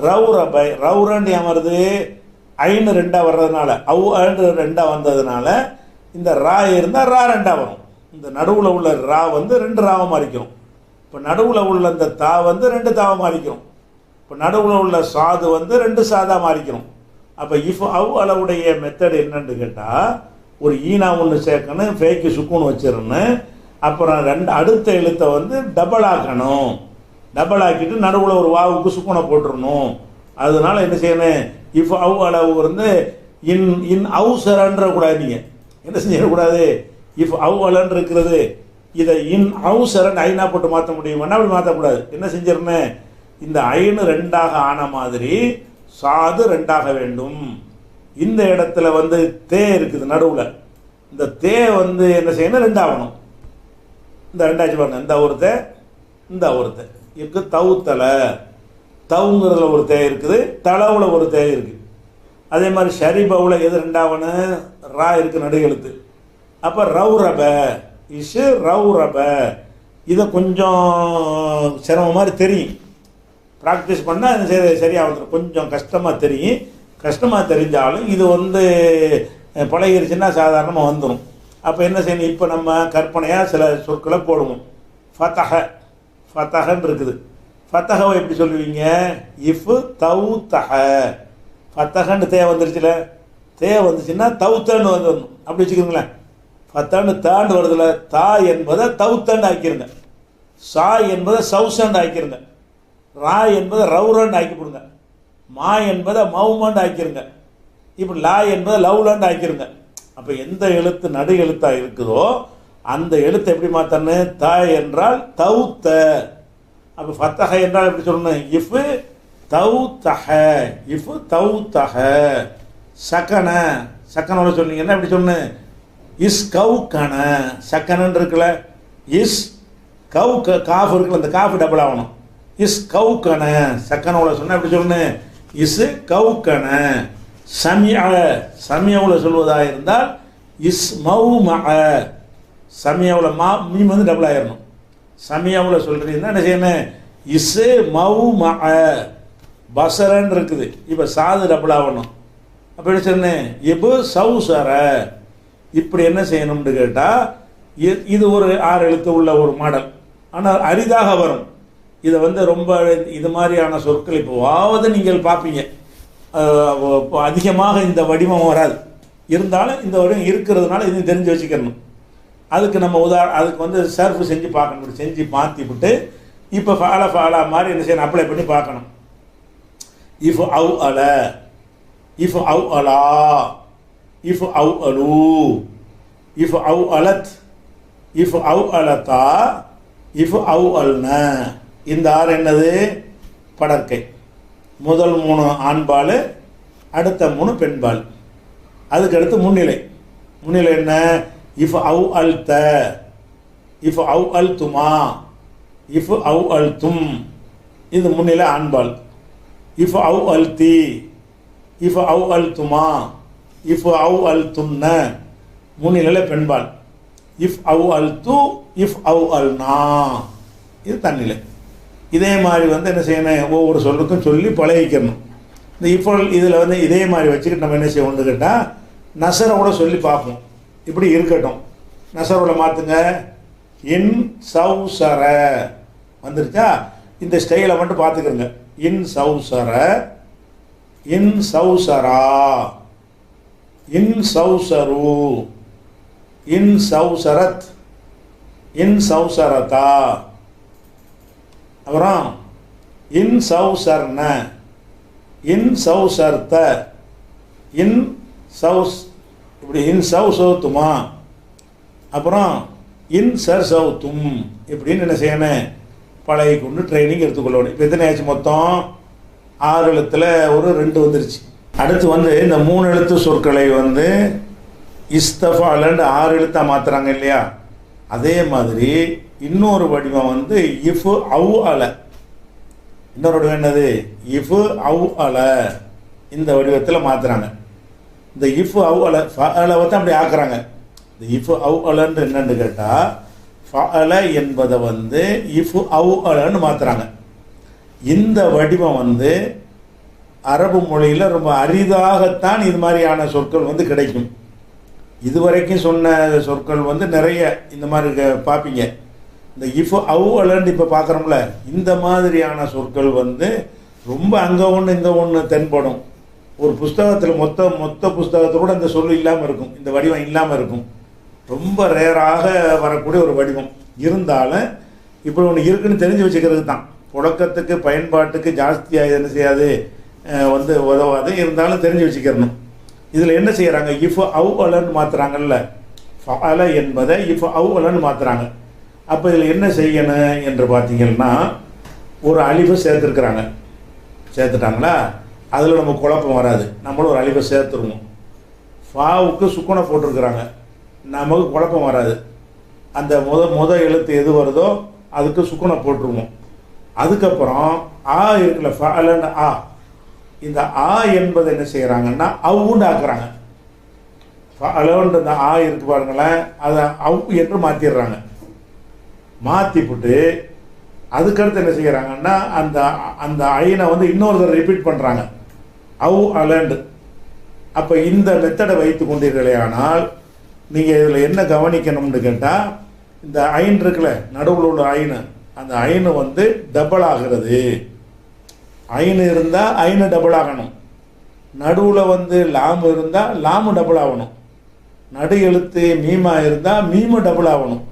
ரவுரப. ரவுரண்டு ஏன் வருது, ஐன்னு 2 வர்றதுனால, அவு அன்று 2 வந்ததுனால இந்த ரா இருந்தால் ரா 2 வரும். இந்த நடுவில் உள்ள ரா வந்து 2 ராவை மாறிக்கிறோம். இப்போ நடுவில் உள்ள இந்த தா வந்து 2 தாவை மாறிக்கிறோம். இப்போ நடுவில் உள்ள சாது வந்து 2 சாதா மாறிக்கிறோம். அப்போ இஃப் அவு அளவுடைய மெத்தட் என்னன்னு கேட்டால் ஒரு ஈனா ஒன்று சேர்க்கணும், ஃபேக்கு சுக்குன்னு வச்சிடணும். அப்புறம் 2 அடுத்த எழுத்தை வந்து டபுள் ஆக்கணும், டபுள் ஆக்கிட்டு நடுவில் ஒரு வாவுக்கு சுக்குனை போட்டுடணும். அதனால என்ன செய்யணும், இஃப் அவு அளவு வந்து இன் இன் அவுசரன்ற கூடாது. நீங்கள் என்ன செஞ்சிடக்கூடாது, இஃப் அவு அலன் இருக்கிறது இதை இன் அவுசரன் ஐனா போட்டு மாற்ற முடியுமானா அப்படி மாற்றக்கூடாது. என்ன செஞ்சிடணும், இந்த ஐனு 2ஆக ஆன மாதிரி சாது 2ஆக வேண்டும். இந்த இடத்துல வந்து தே இருக்குது நடுவில், இந்த தே வந்து என்ன செய்யணும் 2 ஆகணும். இந்த 2 ஆச்சு பாருங்க, இந்த ஒருத்த இந்த ஒருத்த இருக்கு தவுத்தலை. தவுங்கிறதுல ஒரு தே இருக்குது, தளவில் ஒரு தே இருக்குது. அதே மாதிரி ஷரிபாவில் எது 2ஆவணும், ரா இருக்குது நடு எழுத்து. அப்போ ரவுரப, இஷு ரவுரப. இதை கொஞ்சம் சிரமம் மாதிரி தெரியும், ப்ராக்டிஸ் பண்ணால் அது சரியாக வந்துடும். கொஞ்சம் கஷ்டமாக தெரியும், கஷ்டமாக தெரிஞ்சாலும் இது வந்து பழகிருச்சுன்னா சாதாரணமாக வந்துடும். அப்போ என்ன செய்யணும், இப்போ நம்ம கற்பனையாக சில சொற்களை போடுவோம். ஃபத்தஹ, ஃபத்தஹன்னு இருக்குது. ஃபத்தஹவை எப்படி சொல்லுவீங்க, இஃப் தவு தஹ. ஃபத்தஹன்னு தே வந்துருச்சுல, தே வந்துச்சுன்னா தவுத்தன்னு வந்துடணும், அப்படி வச்சுக்கிறீங்களேன். ஃபத்தன்னு தாண்டு வருதுல, தா என்பதை தவுத்தண்டு ஆக்கிருங்க, சா என்பதை சவுசண்டு ஆக்கிருங்க, ரா என்பதை ரவுரண்டு ஆக்கிவிடுங்க, மா என்பதை மவுமண்டு ஆக்கிருங்க, இப்படி லா என்பதை லவ்லண்டு ஆக்கிருங்க. அப்போ எந்த எழுத்து நடு எழுத்தாக இருக்குதோ அந்த எழுத்தை எப்படி மாற்றணும், த என்றால் தவுத்த. அப்போ ஃபத்தஹ என்றால் எப்படி சொல்லணும், இஃப் தவுத்தஹ, இஃப் தவுத்தஹ. சக்கன, சக்கனோட சொன்னீங்கன்னா எப்படி சொல்லணும், இஸ் கவுக்கன. சக்கனன்னு இருக்குல்ல, இஸ் கவு காஃப் இருக்குல்ல, அந்த காஃப் டபுள் ஆகணும். இஸ் கவுக்கன. சக்கனோட சொன்னால் எப்படி சொல்லணும், இஸ் கவுக்கன. சமிய, சமியாவில் சொல்வதாக இருந்தால் இஸ் மவு ம. சமியாவில் மா மீம் வந்து டபுள் ஆயிடணும். சமியாவில் சொல்கிறீங்கன்னா என்ன செய்யணும், இஸ் மவு ம. பசரன் இருக்குது, இப்போ சாது டபுள் ஆகணும். அப்போ என்ன சொன்னேன், எபு சவுசர. இப்படி என்ன செய்யணும்னு கேட்டால் இது ஒரு 6 எழுத்து உள்ள ஒரு மாடல், ஆனால் அரிதாக வரும். இதை வந்து ரொம்ப இது மாதிரியான சொற்கள் இப்போவாவது நீங்கள் பார்ப்பீங்க. அதிகமாக இந்த வடிவம் வராது, இருந்தாலும் இந்த வடிவம் இருக்கிறதுனால இதையும் தெரிஞ்சு வச்சுக்கணும். அதுக்கு நம்ம அதுக்கு வந்து சர்ஃப் செஞ்சு பார்க்கணும். இப்படி செஞ்சு மாற்றி விட்டு இப்போ ஃபாலா மாதிரி என்ன செய்யணும், அப்ளை பண்ணி பார்க்கணும். இஃப் அவு அல, இஃப் அவு அலா, இஃப் அவு அலு, இஃப் அவு அலத், இஃப் அவு அலத்தா, இஃப் அவு அல்ன. இந்த ஆறு என்னது? படற்கை. முதல் 3 ஆண்பால், அடுத்த 3 பெண்பால். அதுக்கு அடுத்து முன்னிலை. முன்னிலை என்ன? இஃப் அவு அல்த, இஃப் அவு அல் துமா, இஃப் அவு அல் தும். இது முன்னிலை ஆண்பால். இஃப் அவு அல் தி, இஃப் அவு அல் துமா, இஃப் அவு அல் துன்ன முன்னிலையில் பெண்பால். இஃப் அவு அல் து, இஃப் அவு அல் நா, இது தன்னிலை. இதே மாதிரி வந்து என்ன செய்யணும், ஒவ்வொரு சொல்லுக்கும் சொல்லி பழகிக்கணும். இந்த இப்போ இதில் வந்து இதே மாதிரி வச்சுக்கிட்டு நம்ம என்ன செய்யணும்னு கேட்டால் நசரோட சொல்லி பார்ப்போம். இப்படி இருக்கட்டும். நசரோட மாற்றுங்க. இன் சௌசர வந்துருச்சா? இந்த ஸ்டைலை மட்டும் பார்த்துக்கிறங்க. இன் சௌசர, இன் சௌசரா, இன் சௌசரு, இன் சௌசரத், இன் சௌசரதா. அப்புறம் இன் சௌசர்ன, இன் சௌசர்த்த, இன் சௌஸ், இப்படி இன் சௌசௌத்துமா. அப்புறம் இன் சர் சௌத்தும். இப்படின்னு என்ன செய்யணும், பழகி கொண்டு ட்ரைனிங் எடுத்துக்கொள்ளணும். இப்போ எத்தனை ஆச்சு மொத்தம்? 6 எழுத்தில் ஒரு 2 வந்துருச்சு. அடுத்து வந்து இந்த 3 எழுத்து சொற்களை வந்து இஸ்தஃபாலன்னு 6 எழுத்தாக மாற்றுறாங்க இல்லையா? அதே மாதிரி இன்னொரு வடிவம் வந்து இஃப் அவு அல. இன்னொரு வடிவம் என்னது? இஃப் அவு அல. இந்த வடிவத்தில் மாற்றுறாங்க. இந்த இஃப் அவு அல ஃபஅலவை தான் அப்படி ஆக்குறாங்க. இந்த இஃப் அவு அலன்னு என்னன்னு கேட்டால் ஃபஅல என்பதை வந்து இஃப் அவு அலன்னு மாற்றுறாங்க. இந்த வடிவம் வந்து அரபு மொழியில் ரொம்ப அரிதாகத்தான் இது மாதிரியான சொற்கள் வந்து கிடைக்கும். இதுவரைக்கும் சொன்ன சொற்கள் வந்து நிறைய இந்த மாதிரி பார்ப்பீங்க. இந்த இஃப் அவு அலன்னு இப்போ பார்க்குறோம்ல, இந்த மாதிரியான சொற்கள் வந்து ரொம்ப அங்கே ஒன்று இங்கே ஒன்று தென்படும். ஒரு புஸ்தகத்தில் மொத்த புஸ்தகத்தோட இந்த சொல் இல்லாமல் இருக்கும், இந்த வடிவம் இல்லாமல் இருக்கும். ரொம்ப ரேராக வரக்கூடிய ஒரு வடிவம். இருந்தாலும் இப்படி ஒன்று இருக்குன்னு தெரிஞ்சு வச்சுக்கிறது தான். புழக்கத்துக்கு பயன்பாட்டுக்கு ஜாஸ்தியாக என்ன செய்யாது வந்து உதவாது. இருந்தாலும் தெரிஞ்சு வச்சுக்கிறணும். இதில் என்ன செய்கிறாங்க, இஃப் அவு அலன்னு மாற்றுறாங்கல்ல, ஃபஅல என்பதை இஃப் அவு அலன்னு மாற்றுறாங்க. அப்போ இதில் என்ன செய்யணும் என்று பார்த்தீங்கன்னா, ஒரு அலிஃபை சேர்த்துட்டாங்களா, அதில் நம்ம குழப்பம் வராது. நம்மளும் ஒரு அலிஃபை சேர்த்துருவோம். ஃபாவுக்கு சுக்குனை போட்டிருக்கிறாங்க, நமக்கு குழப்பம் வராது. அந்த முத எழுத்து எது வருதோ அதுக்கு சுக்குனை போட்டுருவோம். அதுக்கப்புறம் ஆ இருக்குல்ல, ஃபஅலன்னு ஆ, இந்த ஆ என்பது என்ன செய்கிறாங்கன்னா அவுன்னு ஆக்குறாங்க. ஃபஅலன்ற இந்த ஆ இருக்கு பாருங்களேன், அதை அவு என்று மாற்றிடுறாங்க. மாற்றிவிட்டு அதுக்கடுத்து என்ன செய்கிறாங்கன்னா அந்த அந்த ஐனை வந்து இன்னொரு தடவை ரிப்பீட் பண்ணுறாங்க, அவு அலண்டு. அப்போ இந்த மெத்தடை வைத்து கொண்டீர்களே ஆனால் நீங்கள் இதில் என்ன கவனிக்கணும்னு கேட்டால், இந்த ஐன் இருக்குல்ல, நடுவில் உள்ள ஐனு, அந்த ஐனு வந்து டபுள் ஆகிறது. ஐனு இருந்தால் ஐனு டபுள் ஆகணும். நடுவில் வந்து லாமு இருந்தால் லாமு டபுள் ஆகணும். நடு எழுத்து மீமா இருந்தால் மீமு டபுள் ஆகணும்.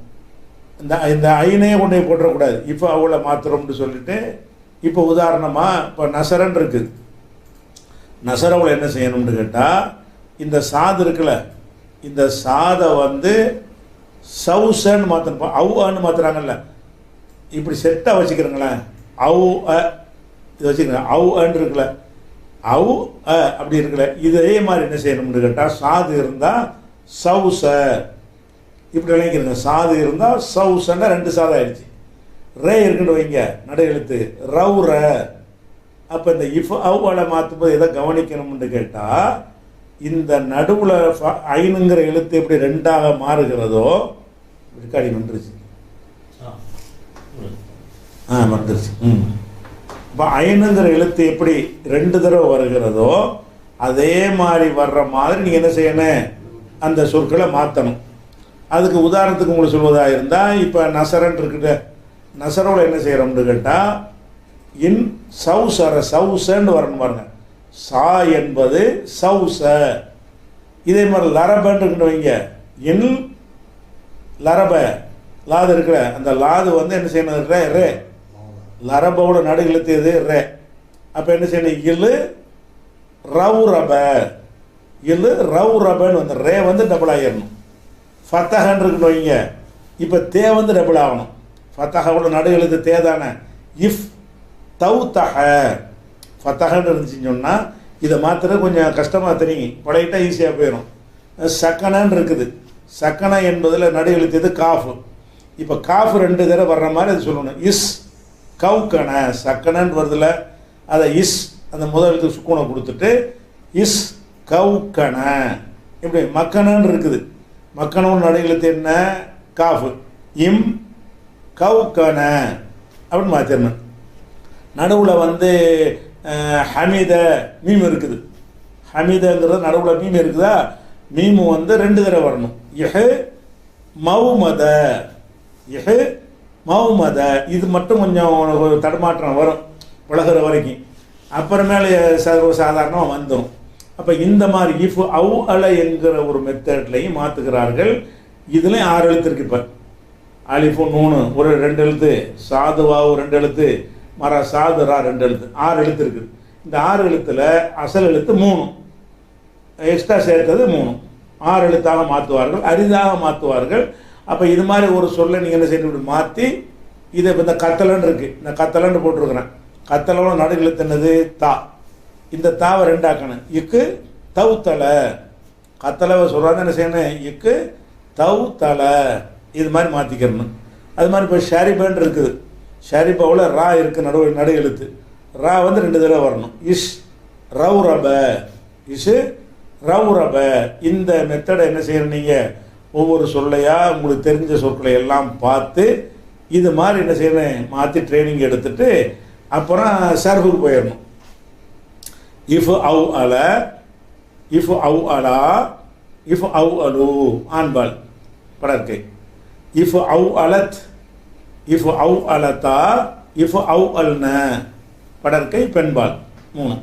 இந்த ஐனையே கொண்டு போய் போட்டுறக்கூடாது. இப்போ அவளை மாத்திரம்னு சொல்லிட்டு, இப்போ உதாரணமாக இப்போ நசரன் இருக்குது. நசரவில் என்ன செய்யணும்னு கேட்டால், இந்த சாது இருக்குல்ல, இந்த சாதை வந்து சவுசன்னு மாற்றணும். அவுன்னு மாற்றுறாங்கல்ல, இப்படி செட்டாக வச்சுக்கிறங்களேன். அவு அ இது வச்சுக்கிறேன். அவு அன்னு இருக்குல்ல, அவு அ அப்படி இருக்குல்ல, இதே மாதிரி என்ன செய்யணும்னு கேட்டால், சாது இருந்தால் சவுச இப்படி விளங்கிக்கிறங்க. சாது இருந்தால் சவுசன்னா 2 சாதம் ஆயிடுச்சு. ரே இருக்குன்னு வைங்க, நடு எழுத்து ரவுர. அப்போ இந்த இஃப் அவுகளை மாற்றும்போது எதை கவனிக்கணும்னு கேட்டால், இந்த நடுவில் ஐனுங்கிற எழுத்து எப்படி 2ஆக மாறுகிறதோ, ரெக்கார்டி வந்துருச்சு வந்துருச்சு. இப்போ ஐனுங்கிற எழுத்து எப்படி 2 தடவை வருகிறதோ அதே மாதிரி வர்ற மாதிரி நீங்கள் என்ன செய்யணும், அந்த சொற்களை மாற்றணும். அதுக்கு உதாரணத்துக்கு உங்களுக்கு சொல்வதாக இருந்தால், இப்போ நசரன் இருக்குல்ல, நசரோவில் என்ன செய்கிறோம்னு கேட்டால் இன் சௌசர சௌசன்னு வரணும் பாருங்க. சா என்பது சௌச. இதே மாதிரி லரபன்னு இருக்குன்னு வைங்க. இன் லரப லாது இருக்கிற அந்த லாது வந்து என்ன செய்யணும்? ரே ரே. லரபோட நடு இழுத்து எது? ரே. அப்போ என்ன செய்யணும்? இழு ரவு ரப. இழு ரவு ரபன்னு வந்து ரே வந்து டபுள் ஆகிடணும். ஃபத்தஹன்னு இருக்குன்னு வைங்க. இப்போ தே வந்து டபுள் ஆகணும். ஃபத்தஹோட நடு எழுத்து தே தானே. இஃப் தௌதஹ ஃபத்தஹன்னு இருந்துச்சுன்னு சொன்னால் இதை மாத்திர கொஞ்சம் கஷ்டமாக தெரியும். பழையிட்டா ஈஸியாக போயிடும். சக்கனன்னு இருக்குது. சக்கன என்பதில் நடு எழுத்து எது? காஃபு. இப்போ காஃபு 2 தடவை வர்ற மாதிரி அது சொல்லணும். இஸ் கவுக்கன சக்கனன்னு வருதுல, அதை இஸ் அந்த முதல் எழுத்து சுக்கூனை கொடுத்துட்டு இஸ் கவுக்கன. இப்படி மக்கனன்னு இருக்குது. மக்கனோட நடு எழுத்து என்ன? காஃபு. இம் கவுக்கன அப்படின்னு மாற்றிடணும். நடுவில் வந்து ஹமீத மீம் இருக்குது. ஹமீதங்கிறது நடுவில் மீம் இருக்குதா? மீமு வந்து 2 தடவை வரணும். இஹு மௌமத. இஹு மௌமத. இது மட்டும் கொஞ்சம் தடுமாற்றம் வரும் பழகிற வரைக்கும். அப்புறமேலே சாதாரணமாக வந்துடும். அப்போ இந்த மாதிரி இஃப் அவு அல என்கிற ஒரு மெத்தட்லையும் மாற்றுகிறார்கள். இதுலேயும் 6 எழுத்து இருக்கு. இப்போ அலிஃபு நூனு ஒரு 2 எழுத்து, சாதுவாவு 2 எழுத்து, மர சாது ரா 2 எழுத்து, 6 எழுத்து இருக்குது. இந்த 6 எழுத்தில் அசல் எழுத்து 3, எக்ஸ்ட்ரா சேர்த்தது 3, 6 எழுத்தாக மாற்றுவார்கள், அரிதாக மாற்றுவார்கள். அப்போ இது மாதிரி ஒரு சொல்லை நீங்கள் என்ன செய்யணும்? இப்படி மாற்றி இதை இப்போ இந்த கத்தலன்னு இருக்குது. இந்த கத்தலன்னு போட்டிருக்கிறேன். கத்தலோட நடு எழுத்து என்னது? தா. இந்த தாவை 2 ஆக்கணும். இக்கு தவுத்தலை. கத்தலவை சொல்கிறாங்க என்ன செய்யணும்? இக்கு தவுத்தலை. இது மாதிரி மாற்றிக்கிறணும். அது மாதிரி இப்போ ஷரிபன் இருக்குது. ஷரிபாவில் ரா இருக்குது. நடு எழுத்து ரா வந்து 2 தடவை வரணும். இஷ் ரவு ரப. இஷு ரவு ரப. இந்த மெத்தடை என்ன செய்யணும்? நீங்கள் ஒவ்வொரு சொல்லையாக உங்களுக்கு தெரிஞ்ச சொற்களை எல்லாம் பார்த்து இது மாதிரி என்ன செய்யணும்? மாற்றி ட்ரைனிங் எடுத்துட்டு அப்புறம் சர்ஃபுக்கு போயிடணும். இஃப் அவு அல, இஃப் அவு அலா, இஃப் அவு அலு ஆண்பால் படர்க்கை. இஃப் அவு அலத், இஃப் அவு அலத்தா, இஃப் அவு அல்ன படர்க்கை பெண்பால் 3.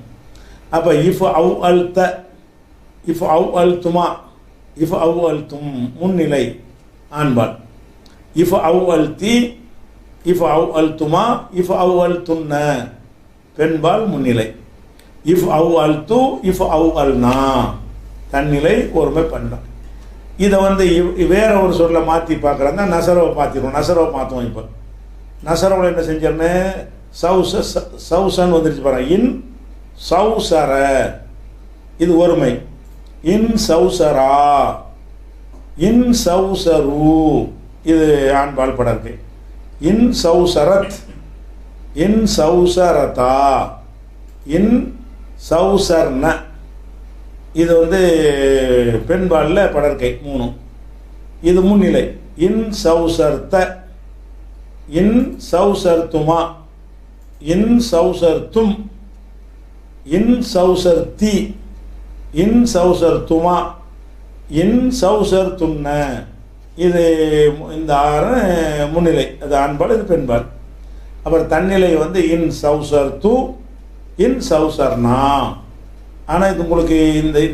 அப்போ இஃப் அவு அல்த, இஃப் அவு அல் துமா, இஃப் அவு அல் தும் முன்னிலை ஆண்பால். இஃப் அவு அல் தி, இஃப் அவு அல் துமா, இஃப் அவு அல் துன்ன பெண்பால் முன்னிலை. இஃப் அவு அல் து, இஃப் அவு அல் நா தன்னிலை ஒருமை பெண்பால். இதை வந்து வேற ஒரு சொல்ல மாற்றி பார்க்குறாங்க. நசரவை மாற்றிடுவோம். நசரவை மாற்றுவோம். இப்போ நசரவில் என்ன செஞ்சோன்னு சவுசன் வந்துருச்சு பாருங்க. இன் சவுசர இது ஒருமை. இன் சவுசரா, இன் சவுசரு இது ஆண்பால் படர்க்கு. இன் சவுசரத், இன் சவுசரதா, இன் சவுசர்ன இது வந்து பெண்பாலில் படர்க்கை 3. இது முன்னிலை. இன் சவுசர்த்த, இன் சவுசர்த்துமா, இன் சவுசர்த்தும், இன் சவுசர்த்தி, இன் சவுசர்த்துமா, இன் சவுசர்த்துன்ன இது இந்த 6 முன்னிலை. அது ஆண்பால், இது பெண்பால். அப்புறம் தன்னிலை வந்து இன் சவுசர்த்து, இன் சவுசர்னா. ஆனால் இது உங்களுக்கு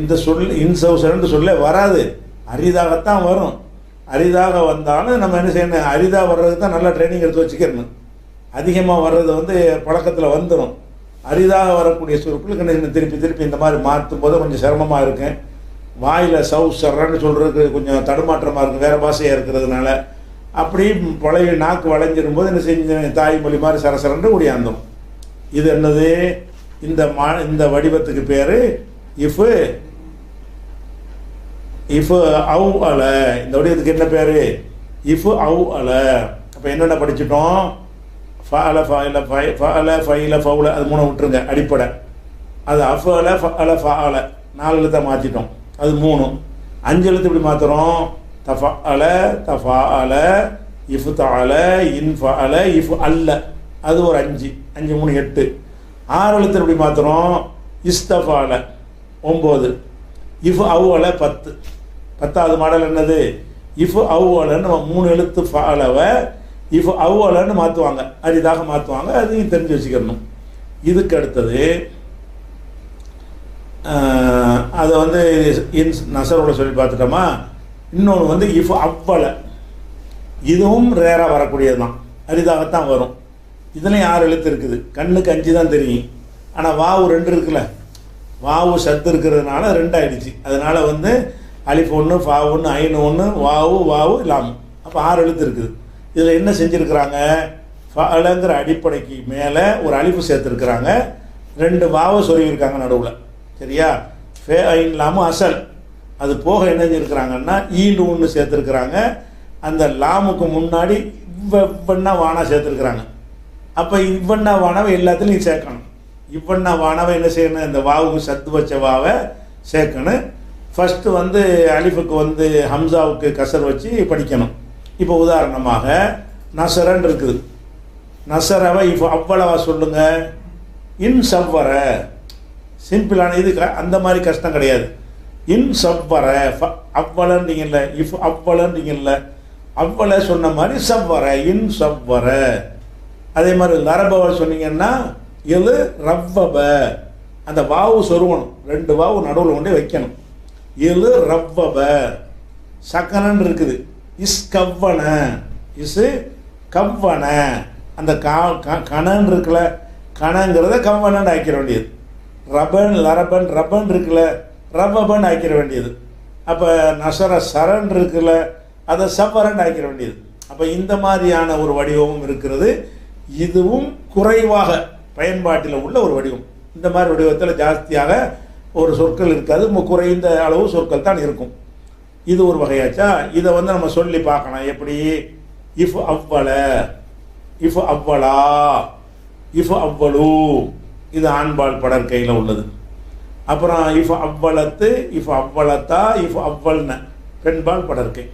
இந்த சொல் இன் சவுசர்ன்னு சொல்ல வராது. அரிதாகத்தான் வரும். அரிதாக வந்தாலும் நம்ம என்ன செய்யணும்? அரிதாக வர்றதுக்கு தான் நல்லா ட்ரைனிங் எடுத்து வச்சுக்கணும். அதிகமாக வர்றது வந்து பழக்கத்தில் வந்துடும். அரிதாக வரக்கூடிய சொற்களுக்கு திருப்பி திருப்பி இந்த மாதிரி மாற்றும் போது கொஞ்சம் சிரமமாக இருக்கும். வாயில் சவுசர்ன்னு சொல்கிறதுக்கு கொஞ்சம் தடுமாற்றமாக இருக்கும், வேறு பாஷையாக இருக்கிறதுனால. அப்படி பழைய நாக்கு வளைஞ்சிரும் போது என்ன செஞ்ச தாய்மொழி மாதிரி சரசரன்னு ஓடியாந்தோம். இது என்னது? இந்த வடிவத்துக்கு பேர் இஃப் இஃப் அவு அல. இந்த வடிவத்துக்கு என்ன பேர்? இஃப் அவு அல. அப்போ என்னென்ன படிச்சுட்டோம்? ஃபஅல ஃபஅல ஃபஅல ஃபைல ஃபவுல அது 3 விட்டுருங்க அடிப்படை. அது அஃபஅல ஃபஅல ஃபஅல 4 எழுத்தை மாற்றிட்டோம். அது 3. 5 எழுத்து இப்படி மாற்றுறோம். தஃபஅல தஃபஅல இஃப்தஅல இன்ஃபஅல இஃப் அல்ல அது ஒரு 5 5 3 8. 6 எழுத்து இப்படி மாற்றுறோம். இஸ்தஃபால 9. இஃப் அவுவல 10. 10வது மாடல் என்னது? இஃப் அவுவலன்னு 3 எழுத்து ஃபாலவை இஃப் அவ்வளன்னு மாற்றுவாங்க, அரிதாக மாற்றுவாங்க. அதையும் தெரிஞ்சு வச்சுக்கணும். இதுக்கு அடுத்தது அதை வந்து இன் நசரோட சொல்லி பார்த்துட்டோமா. இன்னொன்று வந்து இஃப் அவ்வள, இதுவும் ரேராக வரக்கூடியது தான், அரிதாகத்தான் வரும். இதுலேயும் 6 எழுத்து இருக்குது, கண்ணுக்கு 5 தான் தெரியும். ஆனால் வாவு 2 இருக்குல்ல, வாவு சத்து இருக்கிறதுனால 2 ஆயிடுச்சு. அதனால் வந்து அலிஃப் 1, ஃபா 1, ஐன் 1, வாவு லாம், அப்போ 6 எழுத்து இருக்குது. இதில் என்ன செஞ்சுருக்கிறாங்க, ஃபஅலங்கிற அடிப்படைக்கு மேலே ஒரு அலிஃபு சேர்த்துருக்குறாங்க, 2 வாவை சொருகிருக்காங்க நடுவில். சரியா? ஃபே ஐன் லாமு அசல். அது போக என்ன செஞ்சுருக்கிறாங்கன்னா ஈண்டு 1 சேர்த்துருக்குறாங்க. அந்த லாமுக்கு முன்னாடி இவ்வண்ணா வானா சேர்த்துருக்குறாங்க. அப்போ இவ்வண்ணா வானாவை எல்லாத்துலேயும் சேர்க்கணும். இவ்வண்ணா வானாவை என்ன செய்யணும், இந்த வாவுக்கு சத்து வச்ச வாவை சேர்க்கணும். ஃபஸ்ட்டு வந்து அலிஃபுக்கு வந்து ஹம்சாவுக்கு கசர் வச்சு படிக்கணும். இப்போ உதாரணமாக நசரன் இருக்குது, நசரவை இப்போ அவ்வளவா சொல்லுங்க, இன் சவ்வர. சிம்பிளான இது, அந்த மாதிரி கஷ்டம் கிடையாது. இன் சவ்வர அவ்வளன்றீங்கல்ல, இஃப் அவ்வளன்றீங்கல்ல, அவ்வள சொன்ன மாதிரி சவ்வர, இன் சவ்வர. அதே மாதிரி லரபவ சொன்னீங்கன்னா எது ரவ்வப, அந்த வாவு சொருவணும், 2 வாவு நடுவில் கொண்டே வைக்கணும். எது ரவ்வப. சக்கனன் இருக்குது, இஸ் கவ்வன, இஸ் கவ்வன. அந்த கணன் இருக்குல்ல, கணங்கிறத கவ்வனன்னு ஆக்கிற வேண்டியது. ரபன் லரபன் ரபன் இருக்குல்ல, ரவ்வபன் ஆக்கிற வேண்டியது. அப்போ நசர சரண் இருக்குல்ல, அதை சவ்வரன் ஆக்கிற வேண்டியது. அப்போ இந்த மாதிரியான ஒரு வடிவமும் இருக்கிறது. இதுவும் குறைவாக பயன்பாட்டில் உள்ள ஒரு வடிவம். இந்த மாதிரி வடிவத்தில் ஜாஸ்தியாக ஒரு சொற்கள் இருக்காது, குறைந்த அளவு சொற்கள் தான் இருக்கும். இது ஒரு வகையாச்சா. இதை வந்து நம்ம சொல்லி பார்க்கணும். எப்படி? இஃப் அவ்வள, இஃப் அவ்வளா, இஃப் அவ்வளு, இது ஆண்பால் படற்கையில் உள்ளது. அப்புறம் இஃப் அவ்வளத்து, இஃப் அவ்வளத்தா, இஃப் அவ்வள்ன பெண்பால் படற்கை.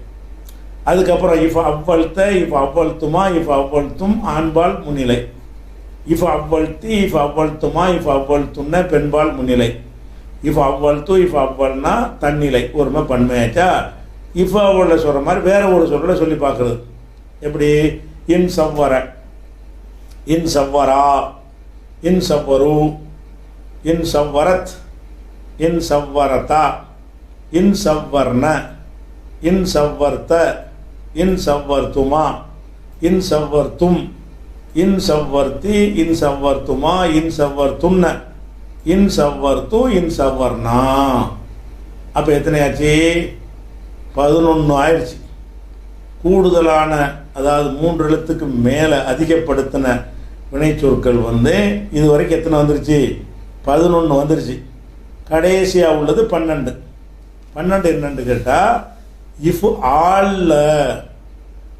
அதுக்கப்புறம் இஃப் அவ்வள்த, இஃப் அவ்வள்துமா, இஃப் அவ்வள்தும் ஆண்பால் முன்னிலை. இஃப் அவ்வள்தி, இஃப் அவ்வள்துமா, இஃப் அவ்வள்துன்ன பெண்பால் முன்னிலை. இஃப் அவ்வள்து, இஃப் அவ்வள்னா தன்னிலை, ஒருமை பன்மையாச்சா. இஃப் அவ்வள சொல்கிற மாதிரி வேற ஒரு சொல்ல சொல்லி பார்க்குறது. எப்படி? இன் சவ்வர, இன் சவ்வரா, இன் சவ்வரு, இன் சவ்வரத், இன் சவ்வரதா, இன் சவ்வர்ண, இன் சவ்வர்த்த, இன் சவ்வர்த்துமா, இன் சவ்வர்த்தும், இன் சவ்வர்த்தி, இன் சவ்வர்த்துமா, இன் சவ்வர்த்துன்ன, இன் சவ்வர்த்து, இன் சவ்வர்ணா. அப்போ எத்தனையாச்சு? 11 ஆயிடுச்சு. கூடுதலான, அதாவது 3 எழுத்துக்கு மேலே அதிகப்படுத்தின வினைச்சொற்கள் வந்து இது வரைக்கும் எத்தனை வந்துருச்சு? 11 வந்துருச்சு. கடைசியாக உள்ளது 12. 12 என்னன்னு கேட்டால் இஃப் ஆல்ல.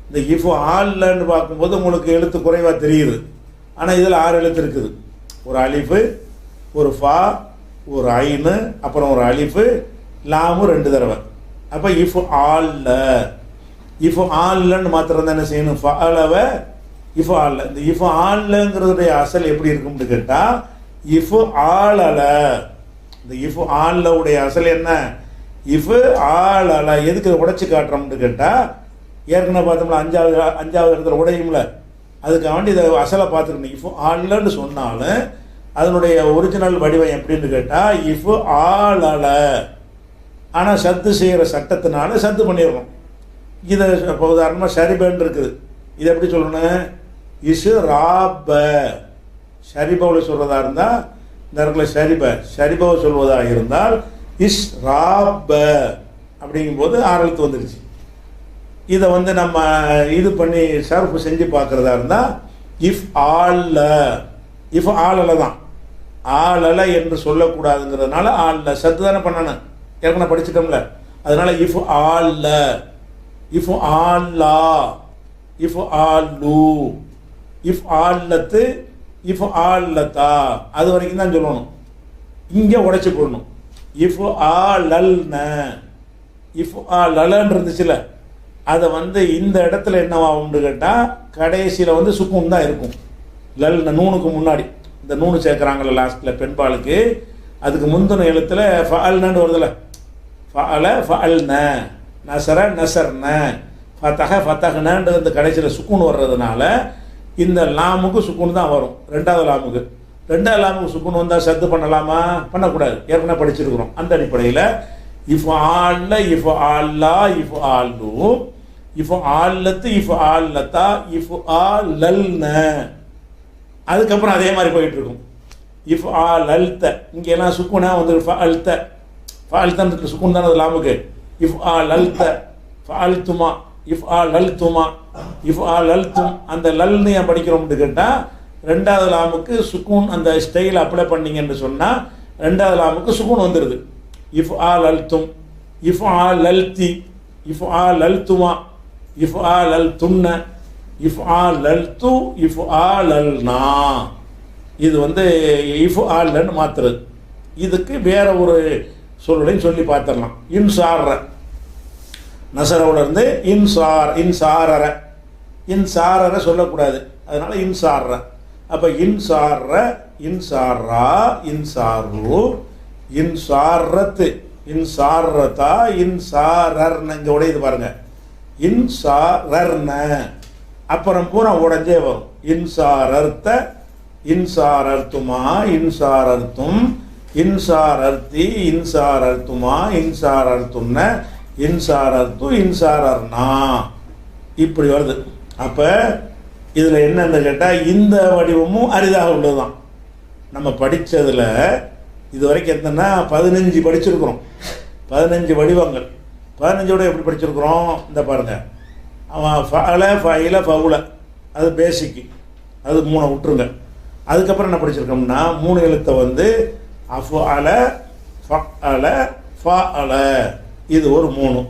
இந்த இஃப் ஆல்லன்னு பார்க்கும்போது உங்களுக்கு எழுத்து குறைவாக தெரியுது. ஆனால் இதில் 6 எழுத்து இருக்குது. ஒரு அலிஃபு, ஒரு ஃபா, ஒரு ஐனு, அப்புறம் ஒரு அலிஃபு, லாமு 2 தடவை. அப்போ இஃப் ஆல்ல, இஃப் ஆல்லன்னு மாத்திரம் தான் என்ன செய்யணும்? ஃபஅலவை இஃப் ஆல்ல. இந்த இஃப் ஆல்லங்கிறதுடைய அசல் எப்படி இருக்கும்னு கேட்டால் இஃப் ஆலல. இந்த இஃப் ஆல்ல உடைய அசல் என்ன? இஃப் ஆலல. எதுக்கு உடைச்சி காட்டுறோம்னு கேட்டால் ஏற்கனவே பார்த்தோம்ல, 5வது இடத்துல உடையும்ல, அதுக்கு வேண்டி இதை அசலை பார்த்துக்கணும். இஃப் ஆல்லன்னு சொன்னாலும் அதனுடைய ஒரிஜினல் வடிவம் எப்படின்னு கேட்டால் இஃப் ஆலல. ஆனால் சத்து செய்கிற சட்டத்தினால சத்து பண்ணிடணும். இதை இப்போ உதாரணமாக ஷரிபன் இருக்குது. இதை எப்படி சொல்லணும்? இஸ் ராப. ஷரிபவில் சொல்வதாக இருந்தால் இந்த இடத்துல ஷரிபவை சொல்வதாக இருந்தால் இஸ் ராப அப்படிங்கும்போது 6 எழுத்து வந்துடுச்சு. இதை வந்து நம்ம இது பண்ணி சர்ஃப் செஞ்சு பார்க்குறதா இருந்தால் இஃப் ஆல்ல, இஃப் ஆலல தான். ஆலல என்று சொல்லக்கூடாதுங்கிறதுனால ஆல்ல சத்து தானே பண்ணணும், ஏற்கனவே படிச்சிட்டோம்ல. அதனால இஃப் ஆல்ல, இஃப் ஆல்லா, இஃப் ஆல்லு, இஃப் ஆல்லத்து, இஃப் ஆல்லத்தா, அது வரைக்கும் தான் சொல்லணும். இங்கே உடைச்சி போடணும். இஃப் ஆலல்ன, இஃப் ஆலன்னு இருந்துச்சுல, அதை வந்து இந்த இடத்துல என்னவாகும்னு கேட்டால் கடைசியில் வந்து சுக்கும் தான் இருக்கும். லல்ன நூனுக்கு முன்னாடி இந்த நூனு சேர்க்குறாங்கல்ல லாஸ்ட்டில் பெண்பாலுக்கு, அதுக்கு முந்தின எழுத்தில் ஃபஅல்னு வருதுல்ல, ஃபஅல ஃபஅல்ன, நசர நசர்ன, ஃபத்தஹ்னன்ற இந்த கடைசியில் சுக்கூன் வர்றதுனால இந்த லாமுக்கு சுக்கூன் தான் வரும். ரெண்டாவது லாமுக்கு சுக்கூன் வந்தால் சத்து பண்ணலாமா? பண்ணக்கூடாது, ஏற்கனவே படிச்சிருக்கிறோம். அந்த அடிப்படையில் இஃப் ஆல்லா இஃப் ஆல்லு இஃப் ஆல்லத்து இஃப் ஆல்லத்தா இஃப் ஆலல்ன, அதுக்கப்புறம் அதே மாதிரி போயிட்டு இருக்கும். இஃப் ஆலல்த இங்கே எல்லாம் சுக்குனா வந்து ஃபால்தன் சுக்குன் தானே அது லாமுக்கு. இஃப் ஆலல்த ஃபால்துமா இஃப் ஆலல்துமா இஃப் ஆலல்தும், அந்த லல்னு ஏன் படிக்கிறோம்னு கேட்டால் ரெண்டாவது லாமுக்கு சுக்கூன் அந்த ஸ்டைல் அப்ளை பண்ணீங்கன்னு சொன்னால் ரெண்டாவது லாமுக்கு சுக்கூன் வந்துடுது. இஃப் ஆலல்தும் இஃப் ஆலல்தி இஃப் ஆலல்துமா இஃப் ஆலல்துன்ன இஃப் ஆலல்து இஃப் ஆலல்னா, இது வந்து இஃப் ஆல்லன்னு மாற்றுறது. இதுக்கு வேற ஒரு சொல்லையும் சொல்லி பார்த்துடலாம். இன்சார்ற நசரோட இருந்து இன்சாரரை சொல்லக்கூடாது, அதனால இன்சார்ற. அப்போ இன்சார்ரா இன்சாரு இன்சாரத்து இன்சாரத்தா இன்சாரர்னு இங்கே உடையது பாருங்க. இன்சாரர்ன அப்புறம் பூரா உடஞ்சே வரும். இன்சாரர்த்த இன்சாரர்த்துமா இன்சாரர்த்தும் இன்சாரர்த்தி இன்சாரர்த்துமா இன்சாரர்த்துன்ன இன்சாரர்த்து இன்சாரர்னா, இப்படி வருது. அப்போ இதில் என்னன்னு கேட்டால் இந்த வடிவமும் அரிதாக உள்ளது தான். நம்ம படித்ததில் இது வரைக்கும் எத்தனை 15 படிச்சிருக்கிறோம். 15 வடிவங்கள். 15 வடிவம் எப்படி படிச்சிருக்கிறோம்? இந்த பாருங்கள், அவன் ஃபைல ஃபவுல அது பேசிக்கு, அது 3 விட்டுருங்க. அதுக்கப்புறம் என்ன படிச்சிருக்கோம்னா 3 எழுத்தை வந்து அஃஅல ஃபஅல ஃபஅல, இது ஒரு 3.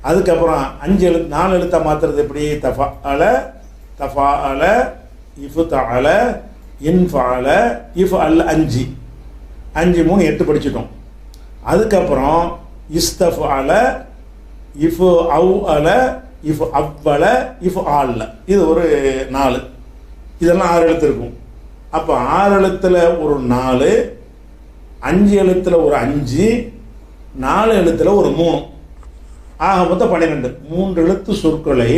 அதுக்கப்புறம் 5 எழுத்து 4 எழுத்தை மாற்றுறது எப்படி? தஃஅல தஃஅல இஃப்தஅல இன்ஃபஅல இஃப்அல் 5 5 3 8 படிச்சிட்டோம். அதுக்கப்புறம் இஸ்தஃஅல இஃப் அவ்அல இஃப் அவ்வல இஃப் ஆல்ல, இது ஒரு 4. இதெல்லாம் 6 எழுத்து இருக்கும். அப்போ 6 எழுத்தில் ஒரு 4, 5 எழுத்தில் ஒரு 5, 4 எழுத்தில் ஒரு 3, ஆக மொத்தம் 12. 3 எழுத்து சொற்களை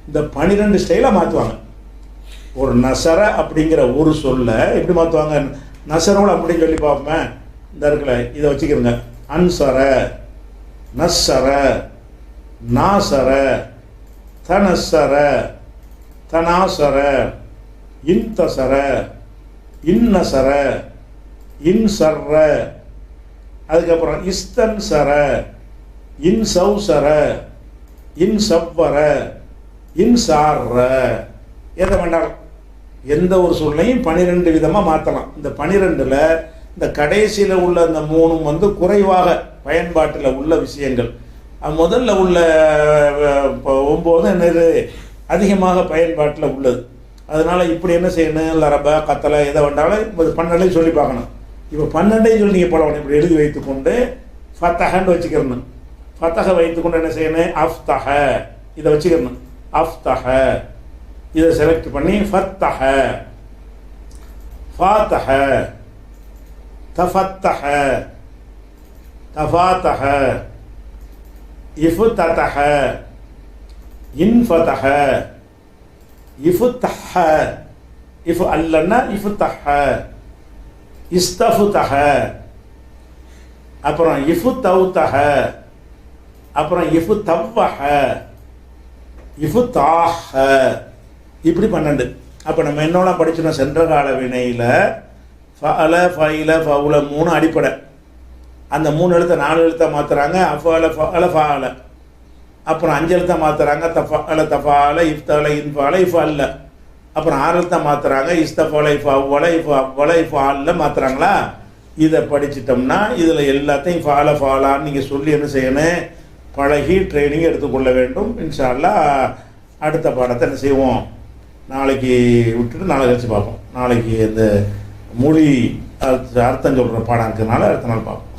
இந்த 12 ஸ்டைலாக மாற்றுவாங்க. ஒரு நசர அப்படிங்கிற ஒரு சொல்ல எப்படி மாற்றுவாங்க? நசரோட அப்படின்னு சொல்லி பார்ப்போமே. இந்த இருக்குல்ல, இதை வச்சுக்கிறோங்க. அன்சர நஸ்ஸர நாசர தனசர தனாசர இன்தசர இன்னசர இன்சர்ர, அதுக்கப்புறம் இஸ்தன்சர இன்சௌசர இன்சவ்வர இன்சார்ர, எதை வேண்டாம் எந்த ஒரு சொல்லையும் 12 விதமாக மாற்றலாம். இந்த 12ல் இந்த கடைசியில் உள்ள இந்த 3 வந்து குறைவாக பயன்பாட்டில் உள்ள விஷயங்கள். முதல்ல உள்ள 9 என்னது அதிகமாக பயன்பாட்டில் உள்ளது. அதனால் இப்படி என்ன செய்யணும்? இல்லை ரப்ப கத்தலை எதை வேண்டாலும் 12 சொல்லி பார்க்கணும். இப்போ 12 சொல்லி நீங்கள் போடணும். இப்படி எழுதி வைத்துக்கொண்டு ஃபத்தஹன்னு வச்சுக்கிறணும். ஃபத்தஹ வைத்துக்கொண்டு என்ன செய்யணும்? அஃப்தஹ இதை வச்சுக்கிறணும். அஃப்தஹ இதை செலக்ட் பண்ணி ஃபத்தஹ ஃபாத்தஹ தஃபத்தஹ தஃபாத்தஹ இஃப்ததஹ இன்ஃபதஹ இஃப்தஹ இஃப் அல்லன்னா இஃப்தஹ இஸ்தஃப்தஹ, அப்புறம் இஃப்தௌதஹ, அப்புறம் இஃப்தவ்வஹ இஃப்தாஹ, இப்படி 12. அப்போ நம்ம என்னோட படிச்சோம்? சென்ற கால வினையில் ஃபஅல ஃபைல ஃபவுல 3 அடிப்படை. அந்த 3 எழுத்தை 4 எழுத்தை மாற்றுறாங்க. அஃபஅல ஃபஅல ஃபஅல. அப்புறம் 5 எழுத்தை மாற்றுறாங்க. தஃபஅல தஃபால இஃப்தஅல இன்ஃபஅல இஃப்அல்ல. அப்புறம் 6 எழுத்தை மாற்றுறாங்க. இஸ்தஃபஅல இஃப்அவ்வல இஃப்அவ்வல இஃப்அல்ல மாற்றுறாங்களா? இதை படிச்சிட்டோம்னா இதில் எல்லாத்தையும் ஃபால ஃபாலான்னு நீங்கள் சொல்லி என்ன செய்யணும்? பழகி ட்ரைனிங் எடுத்துக்கொள்ள வேண்டும். இன்ஷா அல்லாஹ் அடுத்த பாடத்தை என்ன செய்வோம்? நாளைக்கு விட்டுட்டு நாளை கழிச்சு பார்ப்போம். நாளைக்கு இந்த மொழி அர்த்தம் சொல்கிற பாடம் இருக்கிறதுனால அடுத்த நாள் பார்ப்போம்.